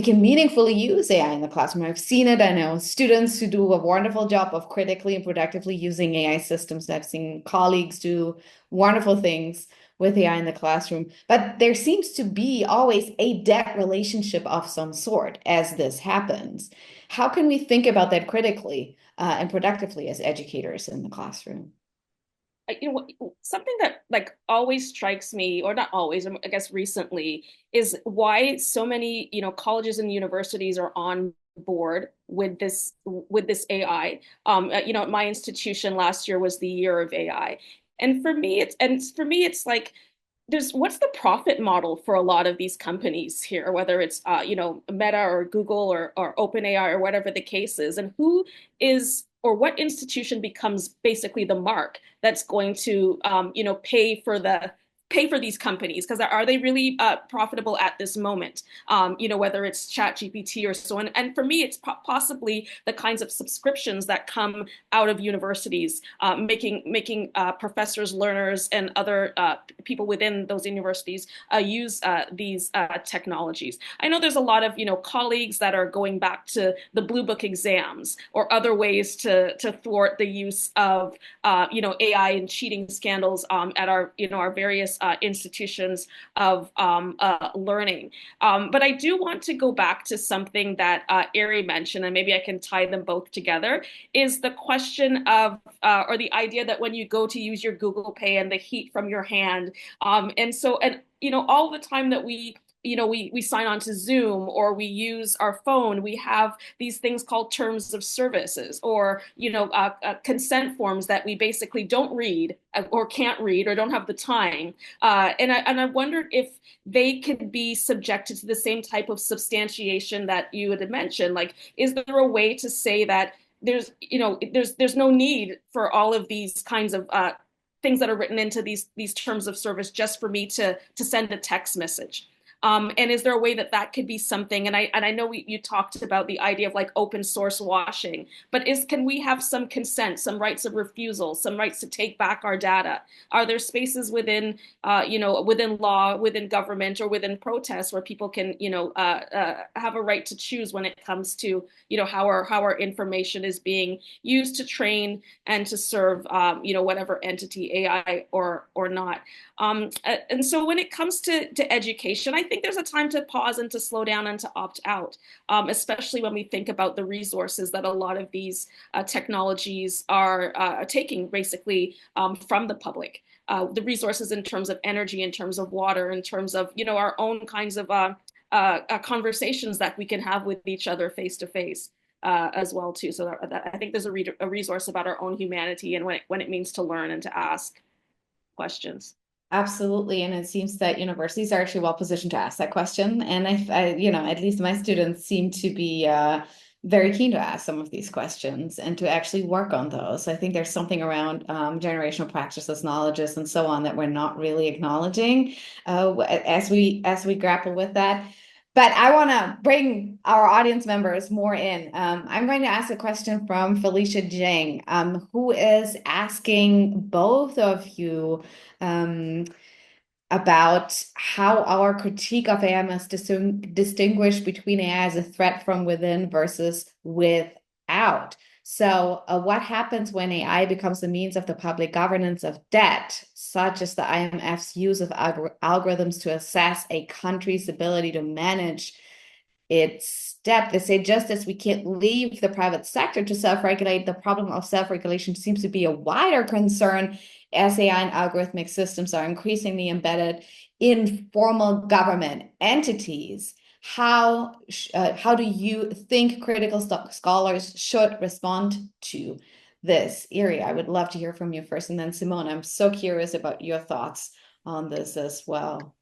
can meaningfully use AI in the classroom. I've seen it. I know students who do a wonderful job of critically and productively using AI systems. I've seen colleagues do wonderful things with AI in the classroom. But there seems to be always a debt relationship of some sort as this happens. How can we think about that critically and productively as educators in the classroom? Something that, like, always strikes me, or not always, I guess recently, is why so many colleges and universities are on board with this AI. My institution last year was the year of AI, and for me it's like, what's the profit model for a lot of these companies here, whether it's Meta or Google or OpenAI or whatever the case is, and who is, or what institution becomes basically the mark that's going to pay for these companies, because are they really profitable at this moment? Whether it's ChatGPT or so on. And for me, it's possibly the kinds of subscriptions that come out of universities, making professors, learners, and other people within those universities use these technologies. I know there's a lot of colleagues that are going back to the Blue Book exams or other ways to thwart the use of AI and cheating scandals at our various institutions of learning. But I do want to go back to something that Ari mentioned, and maybe I can tie them both together, is the question of, or the idea that when you go to use your Google Pay and the heat from your hand, all the time that we sign on to Zoom or we use our phone, we have these things called terms of services, or consent forms that we basically don't read or can't read or don't have the time. And I wondered if they could be subjected to the same type of substantiation that you had mentioned. Like, is there a way to say that there's no need for all of these kinds of things that are written into these terms of service just for me to send a text message? And is there a way that could be something? And I know you talked about the idea of, like, open source washing, but can we have some consent, some rights of refusal, some rights to take back our data? Are there spaces within within law, within government, or within protests where people can have a right to choose when it comes to how our information is being used to train and to serve whatever entity, AI or not? And so when it comes to education, I think there's a time to pause and to slow down and to opt out, especially when we think about the resources that a lot of these technologies are taking basically from the public. The resources in terms of energy, in terms of water, in terms of our own kinds of conversations that we can have with each other face to face. As well too. So I think there's a resource about our own humanity and when it means to learn and to ask questions. Absolutely. And it seems that universities are actually well positioned to ask that question. And I at least my students seem to be very keen to ask some of these questions and to actually work on those. I think there's something around generational practices, knowledges, and so on that we're not really acknowledging as we grapple with that. But I want to bring our audience members more in. I'm going to ask a question from Felicia Jing, who is asking both of you about how our critique of AI must distinguish between AI as a threat from within versus without. So what happens when AI becomes a means of the public governance of debt, such as the IMF's use of algorithms to assess a country's ability to manage its debt? They say, just as we can't leave the private sector to self-regulate, the problem of self-regulation seems to be a wider concern as AI and algorithmic systems are increasingly embedded in formal government entities. How do you think critical scholars should respond to this area? I would love to hear from you first, and then Simone, I'm so curious about your thoughts on this as well.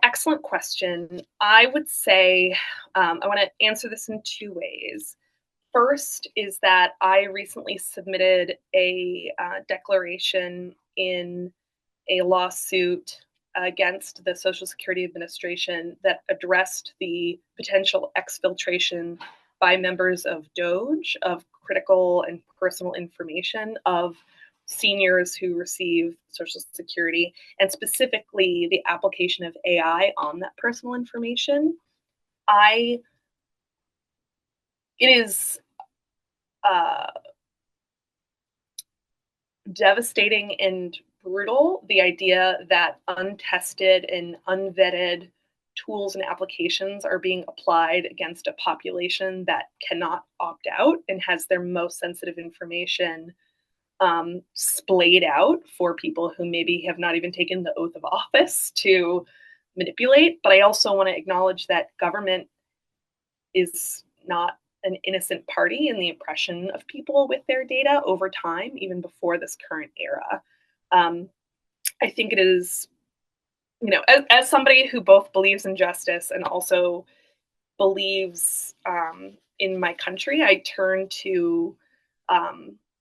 Excellent question. I would say I want to answer this in two ways. First is that I recently submitted a declaration in a lawsuit against the Social Security Administration that addressed the potential exfiltration by members of DOGE of critical and personal information of seniors who receive Social Security, and specifically the application of AI on that personal information. It is devastating and brutal, the idea that untested and unvetted tools and applications are being applied against a population that cannot opt out and has their most sensitive information splayed out for people who maybe have not even taken the oath of office to manipulate. But I also want to acknowledge that government is not an innocent party in the oppression of people with their data over time, even before this current era. I think it is, as somebody who both believes in justice and also believes in my country, I turn to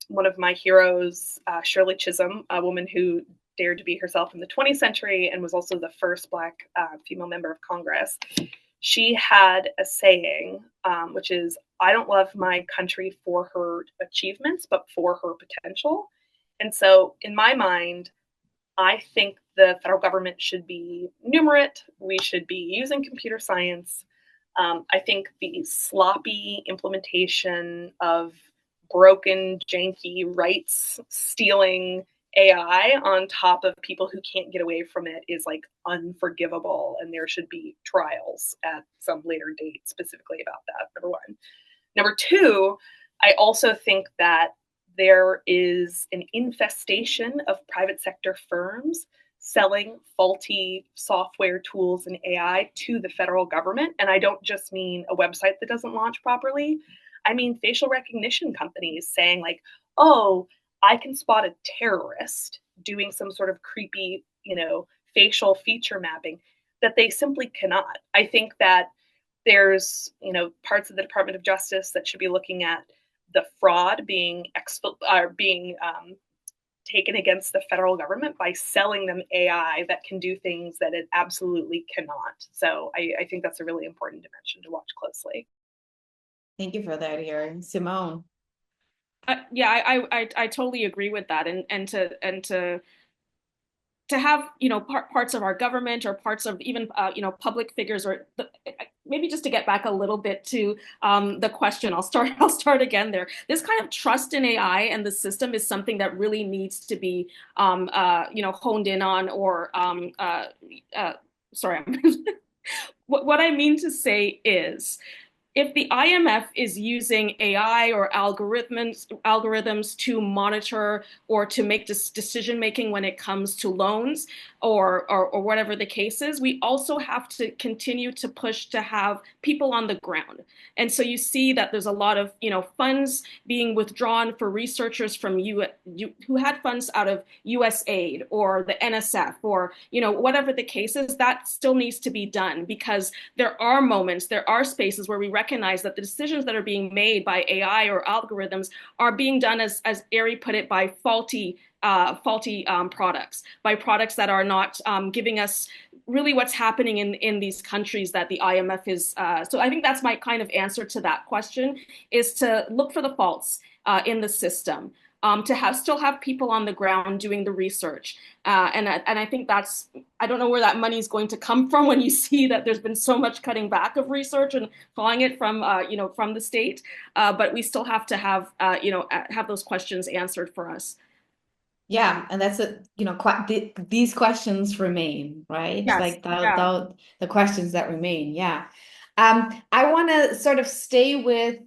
one of my heroes, Shirley Chisholm, a woman who dared to be herself in the 20th century and was also the first Black female member of Congress. She had a saying, which is, I don't love my country for her achievements, but for her potential. And so in my mind, I think the federal government should be numerate. We should be using computer science. I think the sloppy implementation of broken, janky, rights stealing AI on top of people who can't get away from it is like unforgivable. And there should be trials at some later date specifically about that, number one. Number two, I also think that there is an infestation of private sector firms selling faulty software tools and AI to the federal government. And I don't just mean a website that doesn't launch properly. I mean facial recognition companies saying like, oh, I can spot a terrorist doing some sort of creepy, facial feature mapping that they simply cannot. I think that there's, parts of the Department of Justice that should be looking at the fraud being taken against the federal government by selling them AI that can do things that it absolutely cannot. So I think that's a really important dimension to watch closely. Thank you for that, here, Simone. I totally agree with that, and to have parts of our government or parts of even public figures, or maybe just to get back a little bit to the question, I'll start again there. This kind of trust in AI and the system is something that really needs to be honed in on, or sorry, what I mean to say is, if the IMF is using AI or algorithms to monitor or to make decision making when it comes to loans or whatever the case is, we also have to continue to push to have people on the ground. And so you see that there's a lot of funds being withdrawn for researchers from who had funds out of USAID or the NSF or whatever the case is. That still needs to be done, because there are moments, there are spaces where we recognize that the decisions that are being made by AI or algorithms are being done, as Ari put it, by faulty products, by products that are not giving us really what's happening in these countries that the IMF is. So I think that's my kind of answer to that question, is to look for the faults in the system. To still have people on the ground doing the research. And I think I don't know where that money is going to come from when you see that there's been so much cutting back of research and calling it from the state. But we still have to have those questions answered for us. Yeah, and that's these questions remain, right? Yes. Like Yeah. the questions that remain. Yeah. I want to sort of stay with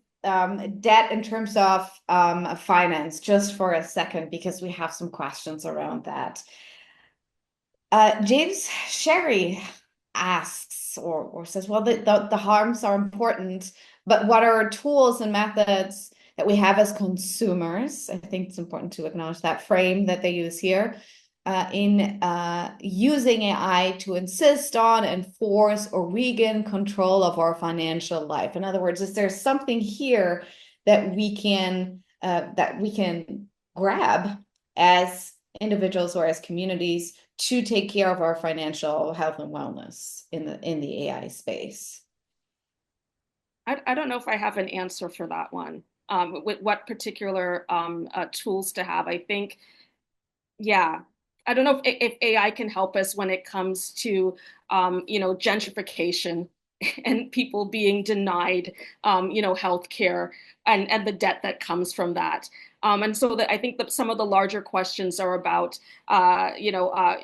debt in terms of finance just for a second, because we have some questions around that. James Sherry asks or says, well, the harms are important, but what are tools and methods that we have as consumers? I think it's important to acknowledge that frame that they use here in using AI to insist on, enforce, or regain control of our financial life. In other words, is there something here that we can grab as individuals or as communities to take care of our financial health and wellness in the AI space? I don't know if I have an answer for that one. With what particular tools to have. I think, yeah, I don't know if AI can help us when it comes to, gentrification and people being denied, healthcare and the debt that comes from that. And so that I think that some of the larger questions are about, our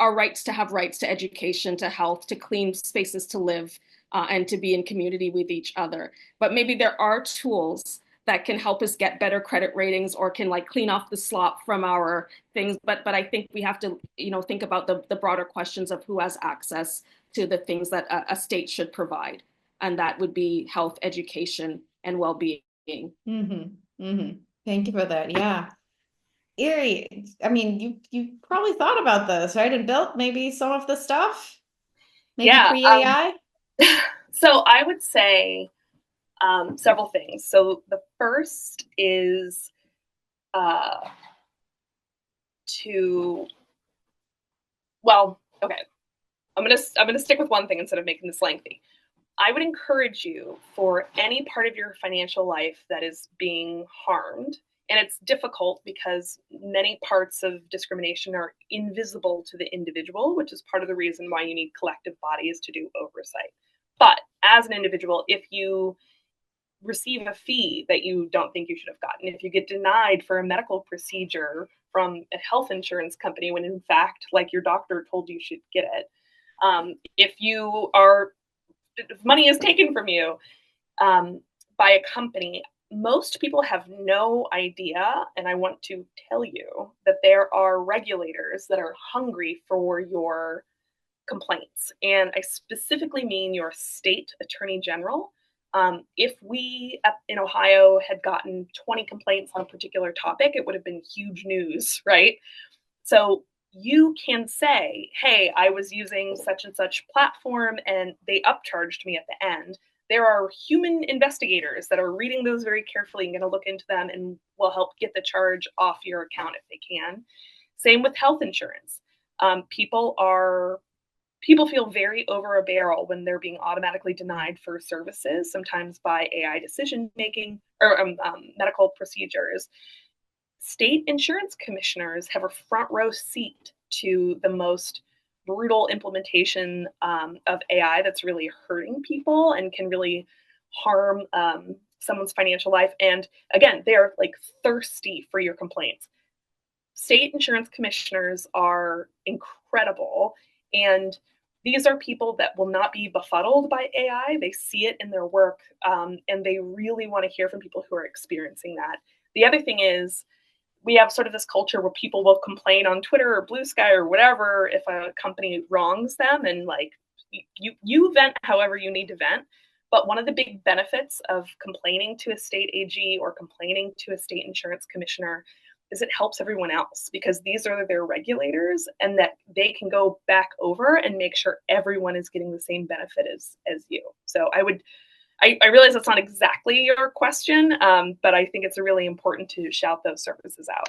rights to education, to health, to clean spaces to live, and to be in community with each other. But maybe there are tools that can help us get better credit ratings or can like clean off the slop from our things. But I think we have to, think about the broader questions of who has access to the things that a state should provide. And that would be health, education, and well-being. Mm-hmm. Mm-hmm. Thank you for that. Yeah. Erie, I mean, you probably thought about this, right? And built maybe some of the stuff, maybe Yeah. pre-AI? So I would say several things. So the first is okay. I'm gonna stick with one thing instead of making this lengthy. I would encourage you, for any part of your financial life that is being harmed, and it's difficult because many parts of discrimination are invisible to the individual, which is part of the reason why you need collective bodies to do oversight. But as an individual, if you receive a fee that you don't think you should have gotten, if you get denied for a medical procedure from a health insurance company when in fact, like, your doctor told you should get it, if money is taken from you by a company, most people have no idea, and I want to tell you that there are regulators that are hungry for your complaints. And I specifically mean your state attorney general. If we in Ohio had gotten 20 complaints on a particular topic, it would have been huge news, right? So you can say, hey, I was using such and such platform and they upcharged me at the end. There are human investigators that are reading those very carefully and going to look into them and will help get the charge off your account if they can. Same with health insurance. People feel very over a barrel when they're being automatically denied for services, sometimes by AI decision making or medical procedures. State insurance commissioners have a front row seat to the most brutal implementation of AI that's really hurting people and can really harm someone's financial life. And again, they're like thirsty for your complaints. State insurance commissioners are incredible, and these are people that will not be befuddled by AI. They see it in their work, and they really want to hear from people who are experiencing that. The other thing is, we have sort of this culture where people will complain on Twitter or Blue Sky or whatever if a company wrongs them, and like you vent however you need to vent. But one of the big benefits of complaining to a state AG or complaining to a state insurance commissioner is it helps everyone else, because these are their regulators and that they can go back over and make sure everyone is getting the same benefit as you. So I would I realize that's not exactly your question, but I think it's really important to shout those services out.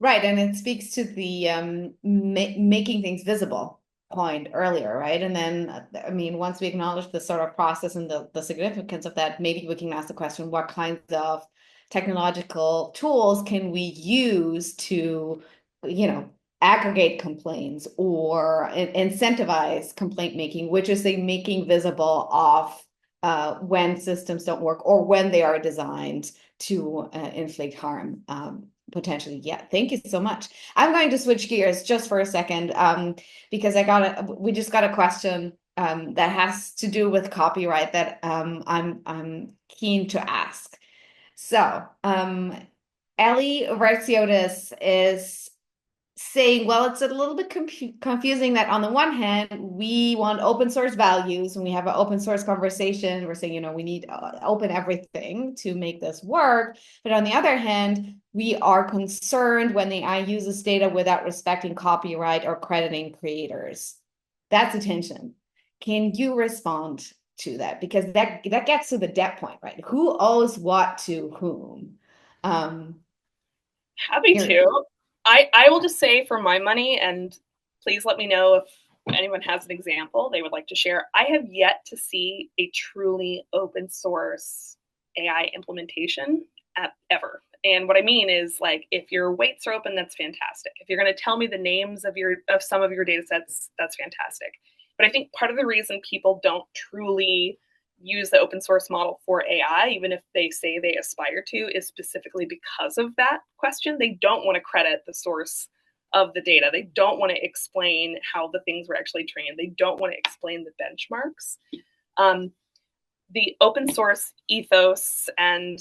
Right, and it speaks to the making things visible point earlier, right? And then, I mean, once we acknowledge the sort of process and the significance of that, maybe we can ask the question, what kinds of technological tools can we use to, aggregate complaints or incentivize complaint making, which is the making visible of when systems don't work or when they are designed to inflict harm. Potentially, yeah. Thank you so much. I'm going to switch gears just for a second, because we just got a question that has to do with copyright that I'm keen to ask. So, Ellie Vertsiotis is saying, well, it's a little bit confusing that on the one hand, we want open source values and we have an open source conversation. We're saying, we need open everything to make this work. But on the other hand, we are concerned when the AI uses data without respecting copyright or crediting creators. That's a tension. Can you respond to that? Because that gets to the debt point, right? Who owes what to whom? Happy to. I will just say for my money, and please let me know if anyone has an example they would like to share. I have yet to see a truly open source AI implementation ever. And what I mean is, like, if your weights are open, that's fantastic. If you're going to tell me the names of some of your data sets, that's fantastic. But I think part of the reason people don't truly use the open source model for AI, even if they say they aspire to, is specifically because of that question. They don't want to credit the source of the data. They don't want to explain how the things were actually trained. They don't want to explain the benchmarks. The open source ethos and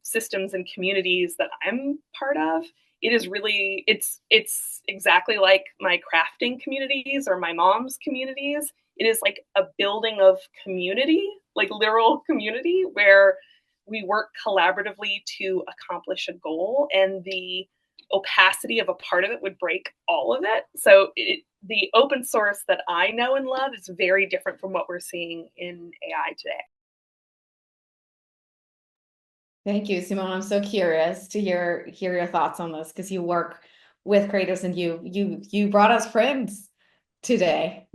systems and communities that I'm part of, it is really, it's exactly like my crafting communities or my mom's communities. It is like a building of community, like literal community, where we work collaboratively to accomplish a goal, and the opacity of a part of it would break all of it. So the open source that I know and love is very different from what we're seeing in AI today. Thank you, Simone. I'm so curious to hear your thoughts on this, because you work with creators and you brought us friends today.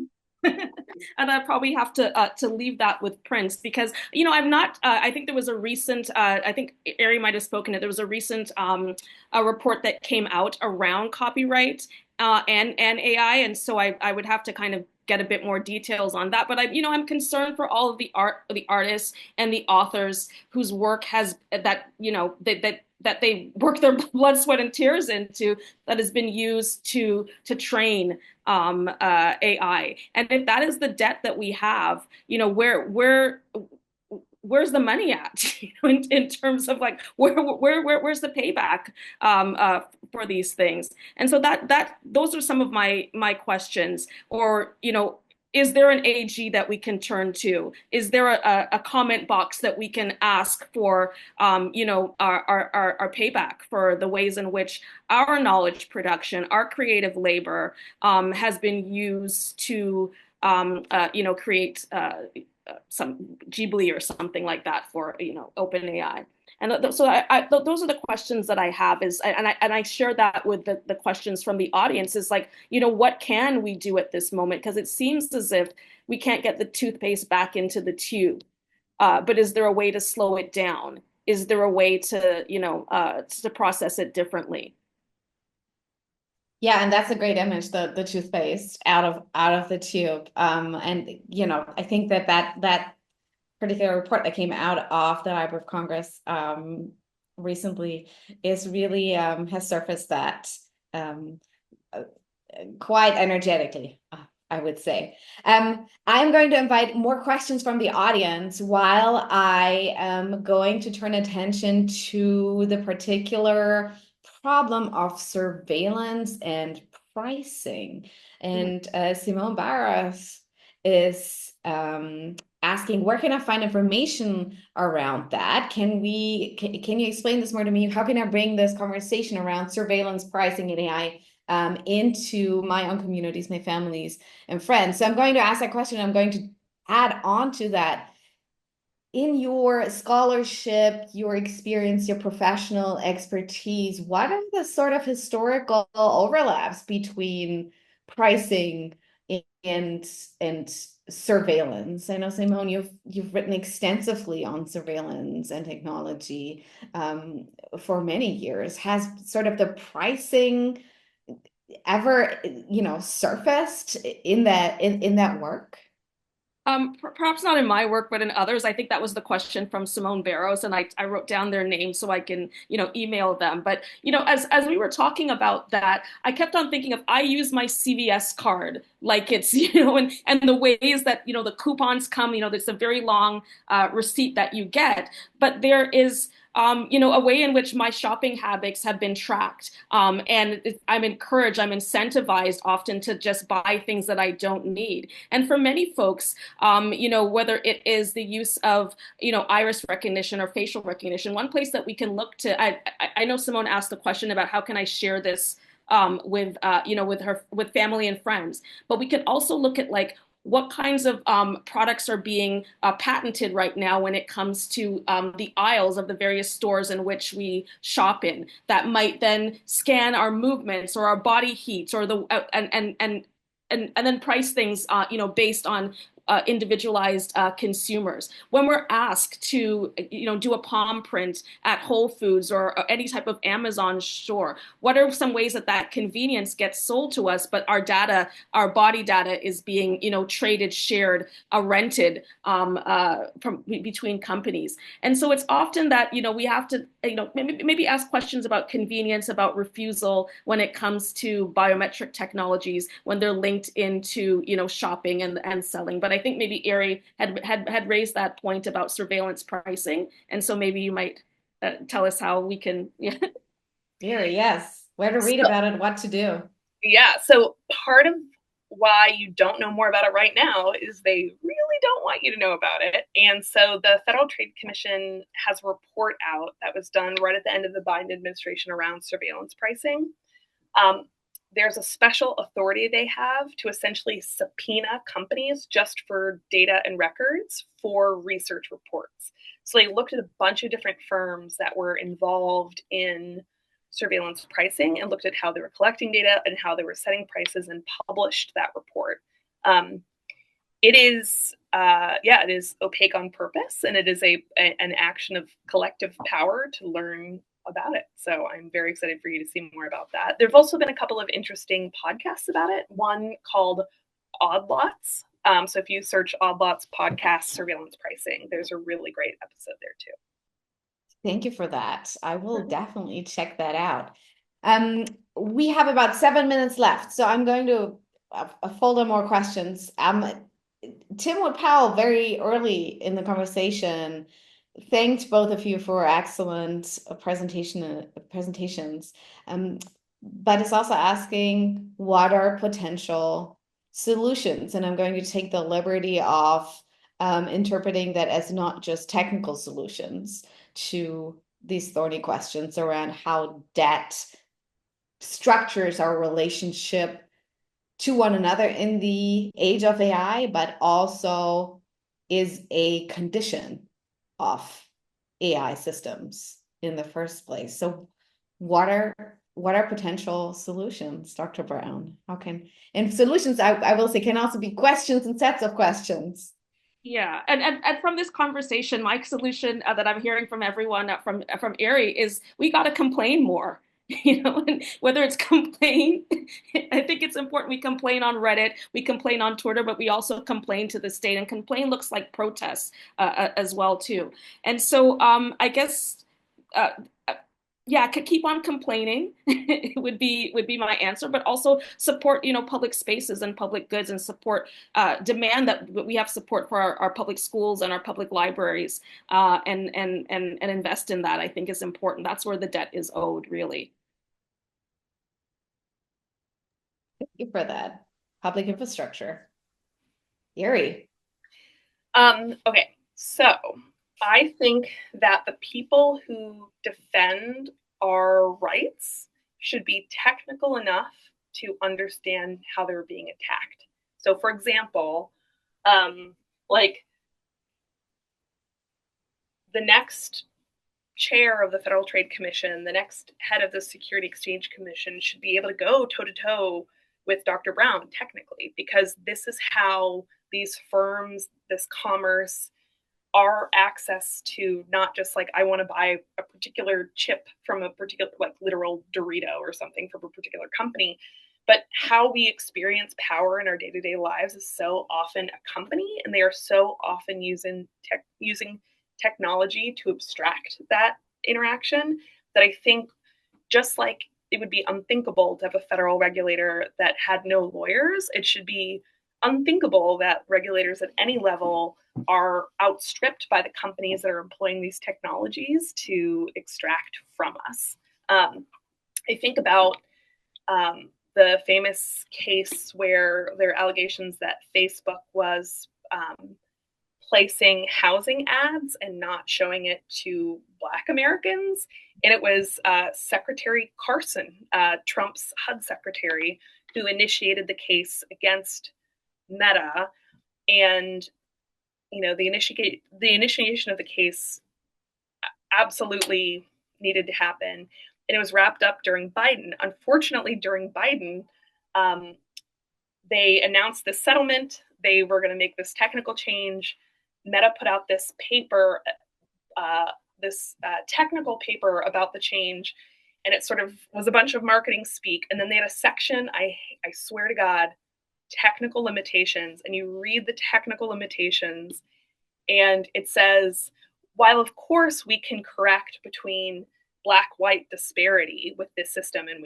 And I probably have to leave that with Prince, because I'm not. I think there was a recent. I think Ari might have spoken it. There was a recent a report that came out around copyright and AI, and so I would have to kind of get a bit more details on that. But I'm concerned for all of the artists and the authors whose work has that that they work their blood, sweat, and tears into, that has been used to train AI. And if that is the debt that we have, where's the money at? In terms of like where's the payback for these things? And so those are some of my questions. Or is there an AG that we can turn to? Is there a comment box that we can ask for, our payback for the ways in which our knowledge production, our creative labor has been used to, create some Ghibli or something like that for, OpenAI? And so those are the questions that I have, and I share that with the questions from the audience, is like, what can we do at this moment? Because it seems as if we can't get the toothpaste back into the tube. But is there a way to slow it down? Is there a way to process it differently? Yeah, and that's a great image, the toothpaste out of the tube. And I think that particular report that came out of the Library of Congress recently is really has surfaced that quite energetically, I would say. I'm going to invite more questions from the audience while I am going to turn attention to the particular problem of surveillance and pricing. And Simone Barras is asking, where can I find information around that? Can you explain this more to me? How can I bring this conversation around surveillance, pricing, and AI into my own communities, my families and friends? So I'm going to ask that question. I'm going to add on to that in your scholarship, your experience, your professional expertise, what are the sort of historical overlaps between pricing and surveillance? I know, Simone, you've written extensively on surveillance and technology for many years. Has sort of the pricing ever, surfaced in that work? Perhaps not in my work, but in others. I think that was the question from Simone Barrows, and I wrote down their names so I can, email them. But, as we were talking about that, I kept on thinking of I use my CVS card like it's, and the ways that, the coupons come, there's a very long receipt that you get, but there is a way in which my shopping habits have been tracked. And I'm encouraged, I'm incentivized often to just buy things that I don't need. And for many folks, whether it is the use of, iris recognition or facial recognition, one place that we can look to, I know Simone asked the question about how can I share this with family and friends, but we can also look at like what kinds of products are being patented right now when it comes to the aisles of the various stores in which we shop in that might then scan our movements or our body heats or the and then price things based on individualized consumers. When we're asked to, do a palm print at Whole Foods or any type of Amazon store, what are some ways that convenience gets sold to us, but our data, our body data, is being, traded, shared, rented from between companies? And so it's often that, we have to, maybe ask questions about convenience, about refusal when it comes to biometric technologies when they're linked into, shopping and selling. But I think maybe Ari had raised that point about surveillance pricing, and so maybe you might tell us how we can. Yeah. Ari, yes, where to read about it, what to do. Yeah, so part of why you don't know more about it right now is they really don't want you to know about it. And so the Federal Trade Commission has a report out that was done right at the end of the Biden administration around surveillance pricing. There's a special authority they have to essentially subpoena companies just for data and records for research reports. So they looked at a bunch of different firms that were involved in surveillance pricing and looked at how they were collecting data and how they were setting prices and published that report. It is opaque on purpose, and it is an action of collective power to learn about it. So I'm very excited for you to see more about that. There've also been a couple of interesting podcasts about it. One called Odd Lots. So if you search Odd Lots podcast surveillance pricing, there's a really great episode there too. Thank you for that. I will definitely check that out. We have about 7 minutes left, so I'm going to fold in more questions. Tim Wood-Powell, very early in the conversation, thanked both of you for excellent presentations, but is also asking what are potential solutions, and I'm going to take the liberty of interpreting that as not just technical solutions to these thorny questions around how debt structures our relationship to one another in the age of AI, but also is a condition of AI systems in the first place. So what are potential solutions, Dr. Browne? And solutions, I will say, can also be questions and sets of questions. Yeah, and from this conversation, my solution that I'm hearing from everyone, from Ari, is we got to complain more. And whether it's complain, I think it's important we complain on Reddit, we complain on Twitter, but we also complain to the state, and complain looks like protests as well too. And so I guess. Yeah, could keep on complaining would be my answer, but also support, public spaces and public goods, and support, demand that we have support for our public schools and our public libraries, and invest in that. I think is important. That's where the debt is owed, really. Thank you for that. Public infrastructure. Ari. Okay, so I think that the people who defend our rights should be technical enough to understand how they're being attacked. So, for example, like the next chair of the Federal Trade Commission, the next head of the Security Exchange Commission should be able to go toe to toe with Dr. Browne, technically, because this is how these firms, this commerce, our access to not just like, I want to buy a particular chip from a particular, like literal Dorito or something from a particular company, but how we experience power in our day-to-day lives is so often a company, and they are so often using technology to abstract that interaction, that I think just like it would be unthinkable to have a federal regulator that had no lawyers, it should be unthinkable that regulators at any level are outstripped by the companies that are employing these technologies to extract from us. I think about the famous case where there are allegations that Facebook was placing housing ads and not showing it to Black Americans. And it was Secretary Carson, Trump's HUD secretary, who initiated the case against Meta. And, you know, the initiation of the case absolutely needed to happen. And it was wrapped up during Biden. Unfortunately, during Biden, they announced this settlement. They were going to make this technical change. Meta put out this paper, technical paper about the change, and it sort of was a bunch of marketing speak. And then they had a section, I swear to God, technical limitations. And you read the technical limitations, and it says, while of course we can correct between Black-white disparity with this system, and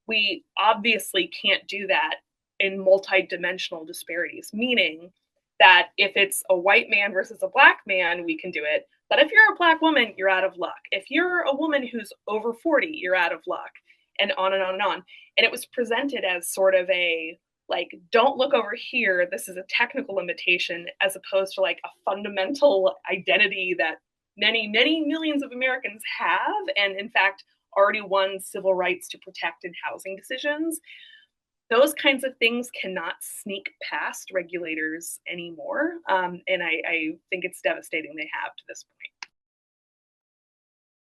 we obviously can't do that in multi-dimensional disparities, meaning that if it's a white man versus a Black man, we can do it. But if you're a Black woman, you're out of luck. If you're a woman who's over 40, you're out of luck, and on and on and on. And it was presented as sort of a, like, don't look over here, this is a technical limitation, as opposed to like a fundamental identity that many, many millions of Americans have, and in fact, already won civil rights to protect in housing decisions. Those kinds of things cannot sneak past regulators anymore. And I think it's devastating they have to this point.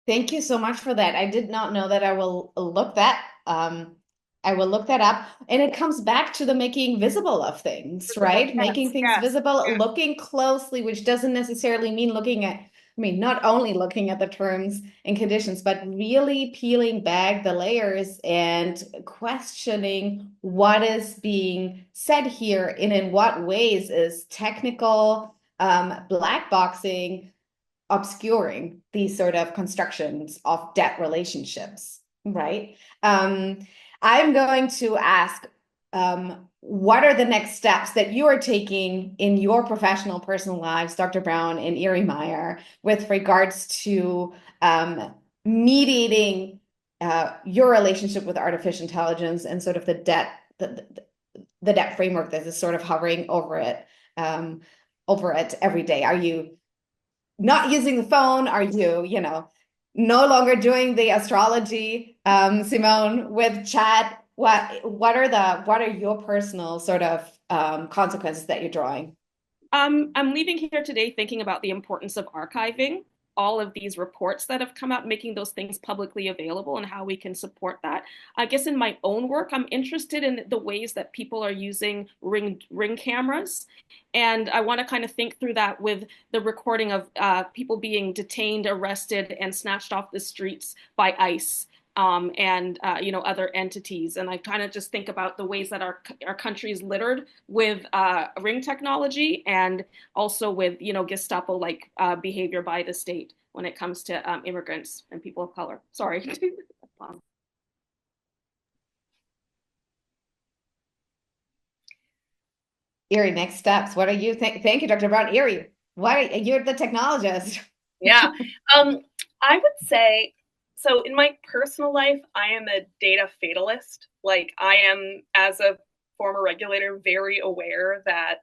Thank you so much for that. I did not know that. I will look that. I will look that up. And it comes back to the making visible of things, right? Yes, making things yes, visible, yes. looking closely, which doesn't necessarily mean looking at, I mean, not only looking at the terms and conditions, but really peeling back the layers and questioning what is being said here and in what ways is technical black boxing obscuring these sort of constructions of debt relationships, right? I'm going to ask, what are the next steps that you are taking in your professional, personal lives, Dr. Browne and Erie Meyer, with regards to mediating your relationship with artificial intelligence and sort of the debt framework that is sort of hovering over it every day? Are you not using the phone? Are you, no longer doing the astrology, Simone, with chat? What are your personal sort of consequences that you're drawing? I'm leaving here today thinking about the importance of archiving all of these reports that have come out, making those things publicly available and how we can support that. I guess in my own work, I'm interested in the ways that people are using ring cameras. And I want to kind of think through that with the recording of people being detained, arrested, and snatched off the streets by ICE. And other entities. And I kind of just think about the ways that our country is littered with ring technology, and also with Gestapo like behavior by the state when it comes to immigrants and people of color. Sorry. Erie, next steps. What are you thank you, Dr. Browne. Erie, you're the technologist. Yeah, I would say, so in my personal life, I am a data fatalist. Like, I am, as a former regulator, very aware that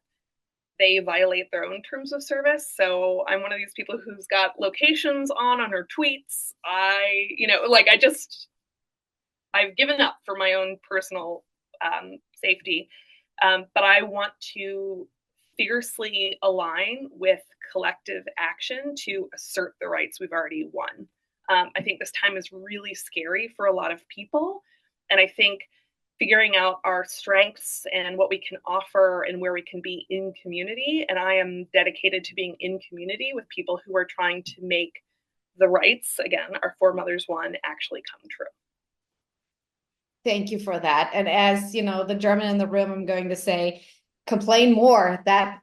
they violate their own terms of service. So I'm one of these people who's got locations on her tweets. I've given up for my own personal safety. But I want to fiercely align with collective action to assert the rights we've already won. I think this time is really scary for a lot of people. And I think figuring out our strengths and what we can offer and where we can be in community. And I am dedicated to being in community with people who are trying to make the rights, again, our foremothers won, actually come true. Thank you for that. And as you know, the German in the room, I'm going to say, complain more. That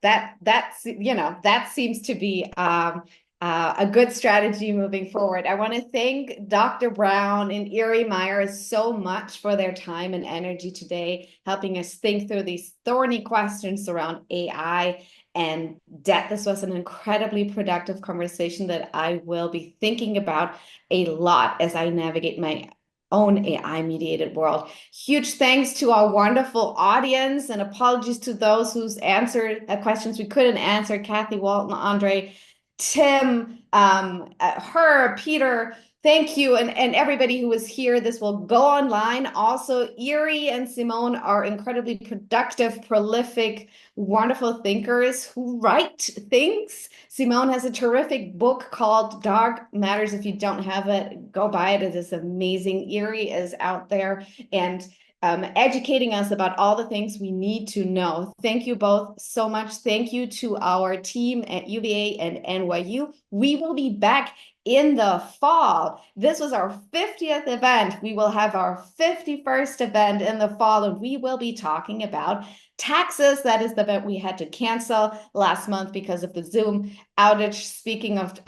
seems to be a good strategy moving forward. I want to thank Dr. Browne and Erie Myers so much for their time and energy today, helping us think through these thorny questions around AI and debt. This was an incredibly productive conversation that I will be thinking about a lot as I navigate my own AI-mediated world. Huge thanks to our wonderful audience, and apologies to those who's answered questions we couldn't answer: Kathy, Walton, Andre, Tim, her, Peter. Thank you, and everybody who was here. This will go online. Also, Erie and Simone are incredibly productive, prolific, wonderful thinkers who write things. Simone has a terrific book called Dark Matters. If you don't have it, go buy it. It is amazing. Erie is out there and educating us about all the things we need to know. Thank you both so much. Thank you to our team at UVA and NYU. We will be back in the fall. This was our 50th event. We will have our 51st event in the fall, and we will be talking about taxes. That is the event we had to cancel last month because of the Zoom outage. Speaking of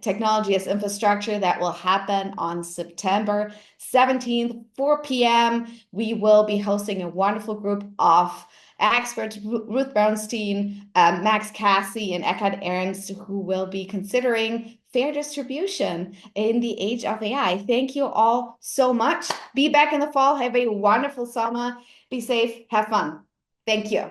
technology as infrastructure, that will happen on September 17th, 4 p.m. We will be hosting a wonderful group of experts, Ruth Brownstein, Max Cassie, and Eckhard Ernst, who will be considering fair distribution in the age of AI. Thank you all so much. Be back in the fall. Have a wonderful summer. Be safe. Have fun. Thank you.